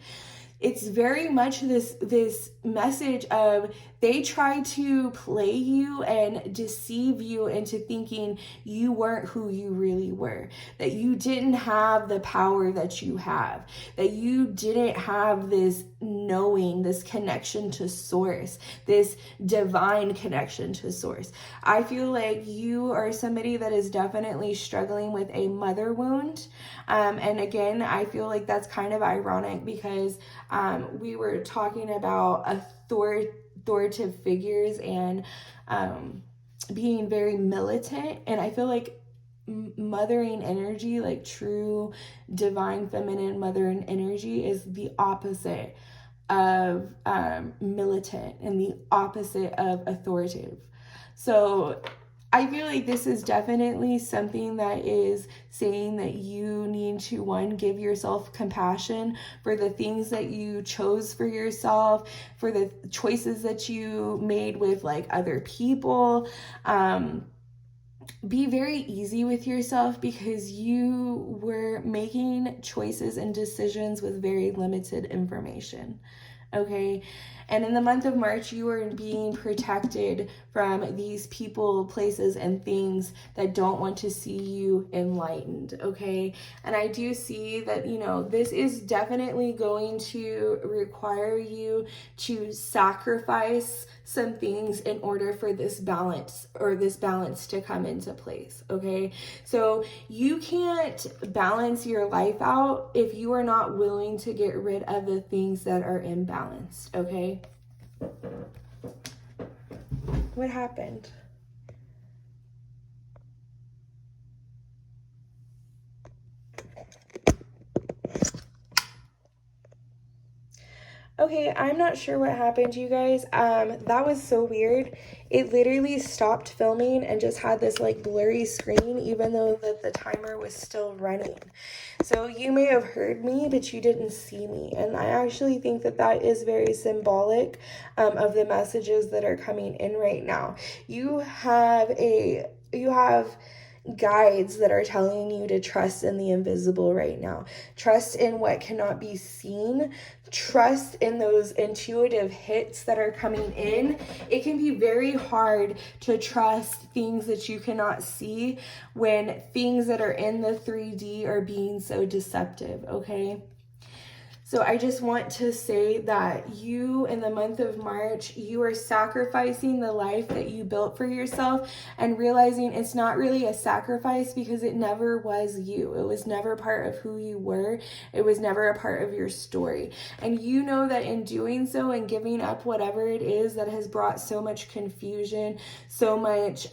It's very much this message of they try to play you and deceive you into thinking you weren't who you really were, that you didn't have the power that you have, that you didn't have this knowing, this connection to source, this divine connection to source. I feel like you are somebody that is definitely struggling with a mother wound. And again, I feel like that's kind of ironic because we were talking about authoritative figures and being very militant. And I feel like mothering energy, like true divine feminine mothering energy, is the opposite of militant and the opposite of authoritative. So I feel like this is definitely something that is saying that you need to, one, give yourself compassion for the things that you chose for yourself, for the choices that you made with like other people. Be very easy with yourself because you were making choices and decisions with very limited information. Okay. And in the month of March, you are being protected from these people, places, and things that don't want to see you enlightened. Okay. And I do see that, you know, this is definitely going to require you to sacrifice some things in order for this balance to come into place. Okay. So you can't balance your life out if you are not willing to get rid of the things that are imbalanced. Okay. What happened? Okay, I'm not sure what happened, you guys. That was so weird. It literally stopped filming and just had this like blurry screen, even though that the timer was still running. So you may have heard me, but you didn't see me. And I actually think that that is very symbolic of the messages that are coming in right now. You have guides that are telling you to trust in the invisible right now. Trust in what cannot be seen. Trust in those intuitive hits that are coming in. It can be very hard to trust things that you cannot see when things that are in the 3D are being so deceptive, okay? So I just want to say that you, in the month of March, you are sacrificing the life that you built for yourself and realizing it's not really a sacrifice because it never was you. It was never part of who you were. It was never a part of your story. And you know that in doing so and giving up whatever it is that has brought so much confusion, so much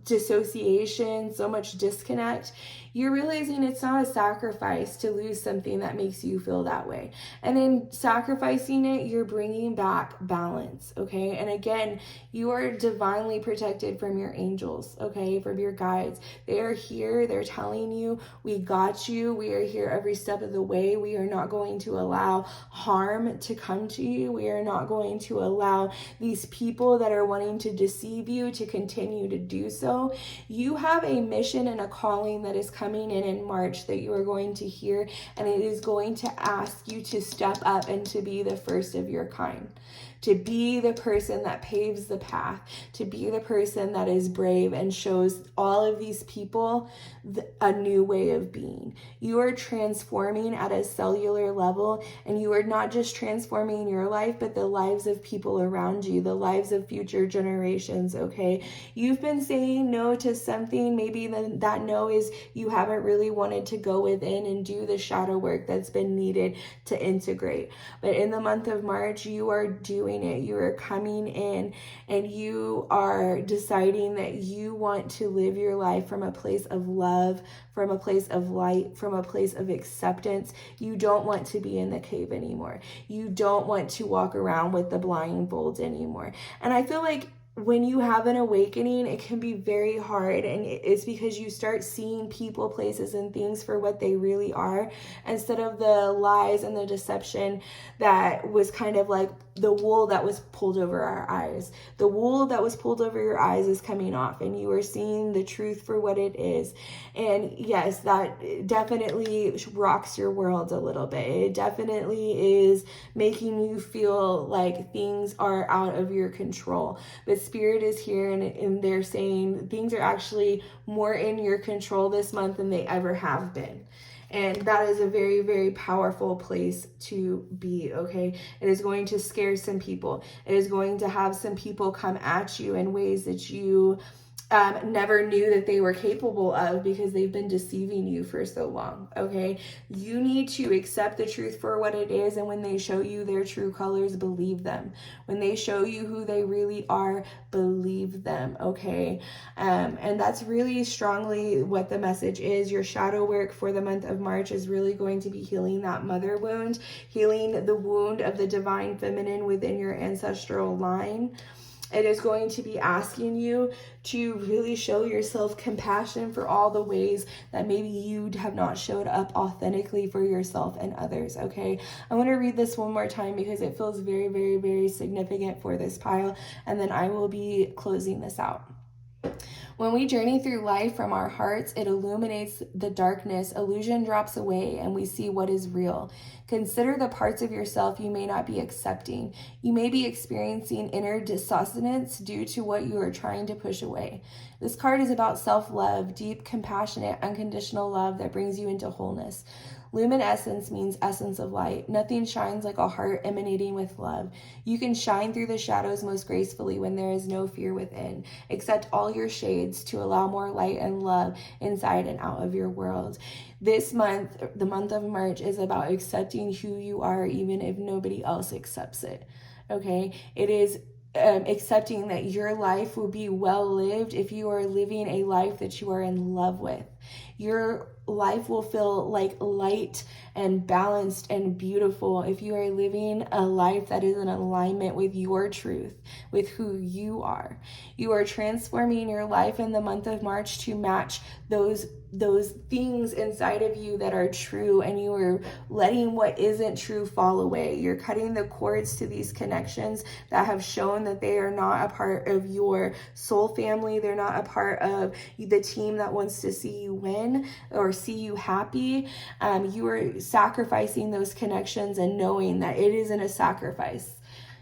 dissociation, so much disconnect, you're realizing it's not a sacrifice to lose something that makes you feel that way. And in sacrificing it, you're bringing back balance, okay? And again, you are divinely protected from your angels, okay? From your guides. They are here. They're telling you, we got you. We are here every step of the way. We are not going to allow harm to come to you. We are not going to allow these people that are wanting to deceive you to continue to do so. You have a mission and a calling that is coming in March that you are going to hear, and it is going to ask you to step up and to be the first of your kind, to be the person that paves the path, to be the person that is brave and shows all of these people a new way of being. You are transforming at a cellular level, and you are not just transforming your life, but the lives of people around you, the lives of future generations, okay? You've been saying no to something. Maybe that no is you haven't really wanted to go within and do the shadow work that's been needed to integrate. But in the month of March, you are doing doing it. You are coming in and you are deciding that you want to live your life from a place of love, from a place of light, from a place of acceptance. You don't want to be in the cave anymore. You don't want to walk around with the blindfolds anymore. And I feel like when you have an awakening, it can be very hard, and it's because you start seeing people, places, and things for what they really are, instead of the lies and the deception that was kind of like the wool that was pulled over our eyes. The wool that was pulled over your eyes is coming off, and you are seeing the truth for what it is. And yes, that definitely rocks your world a little bit. It definitely is making you feel like things are out of your control. But Spirit is here, and they're saying things are actually more in your control this month than they ever have been. And that is a very, very powerful place to be, okay? It is going to scare some people. It is going to have some people come at you in ways that you never knew that they were capable of, because they've been deceiving you for so long, okay? You need to accept the truth for what it is, and when they show you their true colors, believe them. When they show you who they really are, believe them, okay? And that's really strongly what the message is. Your shadow work for the month of March is really going to be healing that mother wound, healing the wound of the divine feminine within your ancestral line. It is going to be asking you to really show yourself compassion for all the ways that maybe you have not showed up authentically for yourself and others, okay? I want to read this one more time because it feels very, very, very significant for this pile, and then I will be closing this out. When we journey through life from our hearts, it illuminates the darkness, illusion drops away, and we see what is real. Consider the parts of yourself you may not be accepting. You may be experiencing inner dissonance due to what you are trying to push away. This card is about self-love, deep, compassionate, unconditional love that brings you into wholeness. Luminescence means essence of light. Nothing shines like a heart emanating with love. You can shine through the shadows most gracefully when there is no fear within. Accept all your shades to allow more light and love inside and out of your world. This month, the month of March, is about accepting who you are even if nobody else accepts it. Okay? It is accepting that your life will be well lived if you are living a life that you are in love with. Your life will feel like light and balanced and beautiful if you are living a life that is in alignment with your truth, with who you are. You are transforming your life in the month of March to match those things inside of you that are true, and you are letting what isn't true fall away. You're cutting the cords to these connections that have shown that they are not a part of your soul family. They're not a part of the team that wants to see you win or see you happy. You are sacrificing those connections and knowing that it isn't a sacrifice.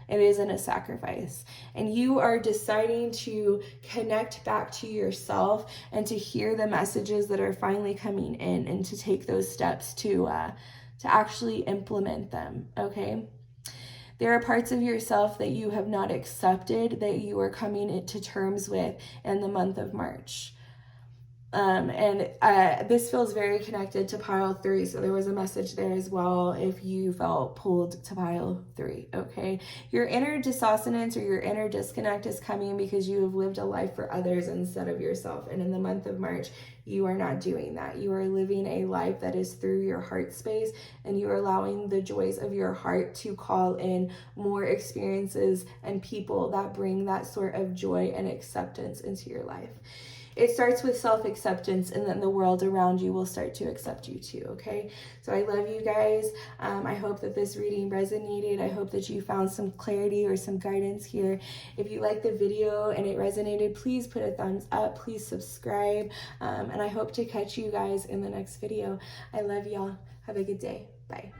It isn't a sacrifice. And you are deciding to connect back to yourself and to hear the messages that are finally coming in, and to take those steps to actually implement them, okay? There are parts of yourself that you have not accepted that you are coming into terms with in the month of March. This feels very connected to pile 3, so there was a message there as well if you felt pulled to pile 3, okay? Your inner dissonance or your inner disconnect is coming because you have lived a life for others instead of yourself, and in the month of March, you are not doing that. You are living a life that is through your heart space, and you are allowing the joys of your heart to call in more experiences and people that bring that sort of joy and acceptance into your life. It starts with self-acceptance, and then the world around you will start to accept you too, okay? So I love you guys. I hope that this reading resonated. I hope that you found some clarity or some guidance here. If you liked the video and it resonated, please put a thumbs up. Please subscribe. And I hope to catch you guys in the next video. I love y'all. Have a good day. Bye.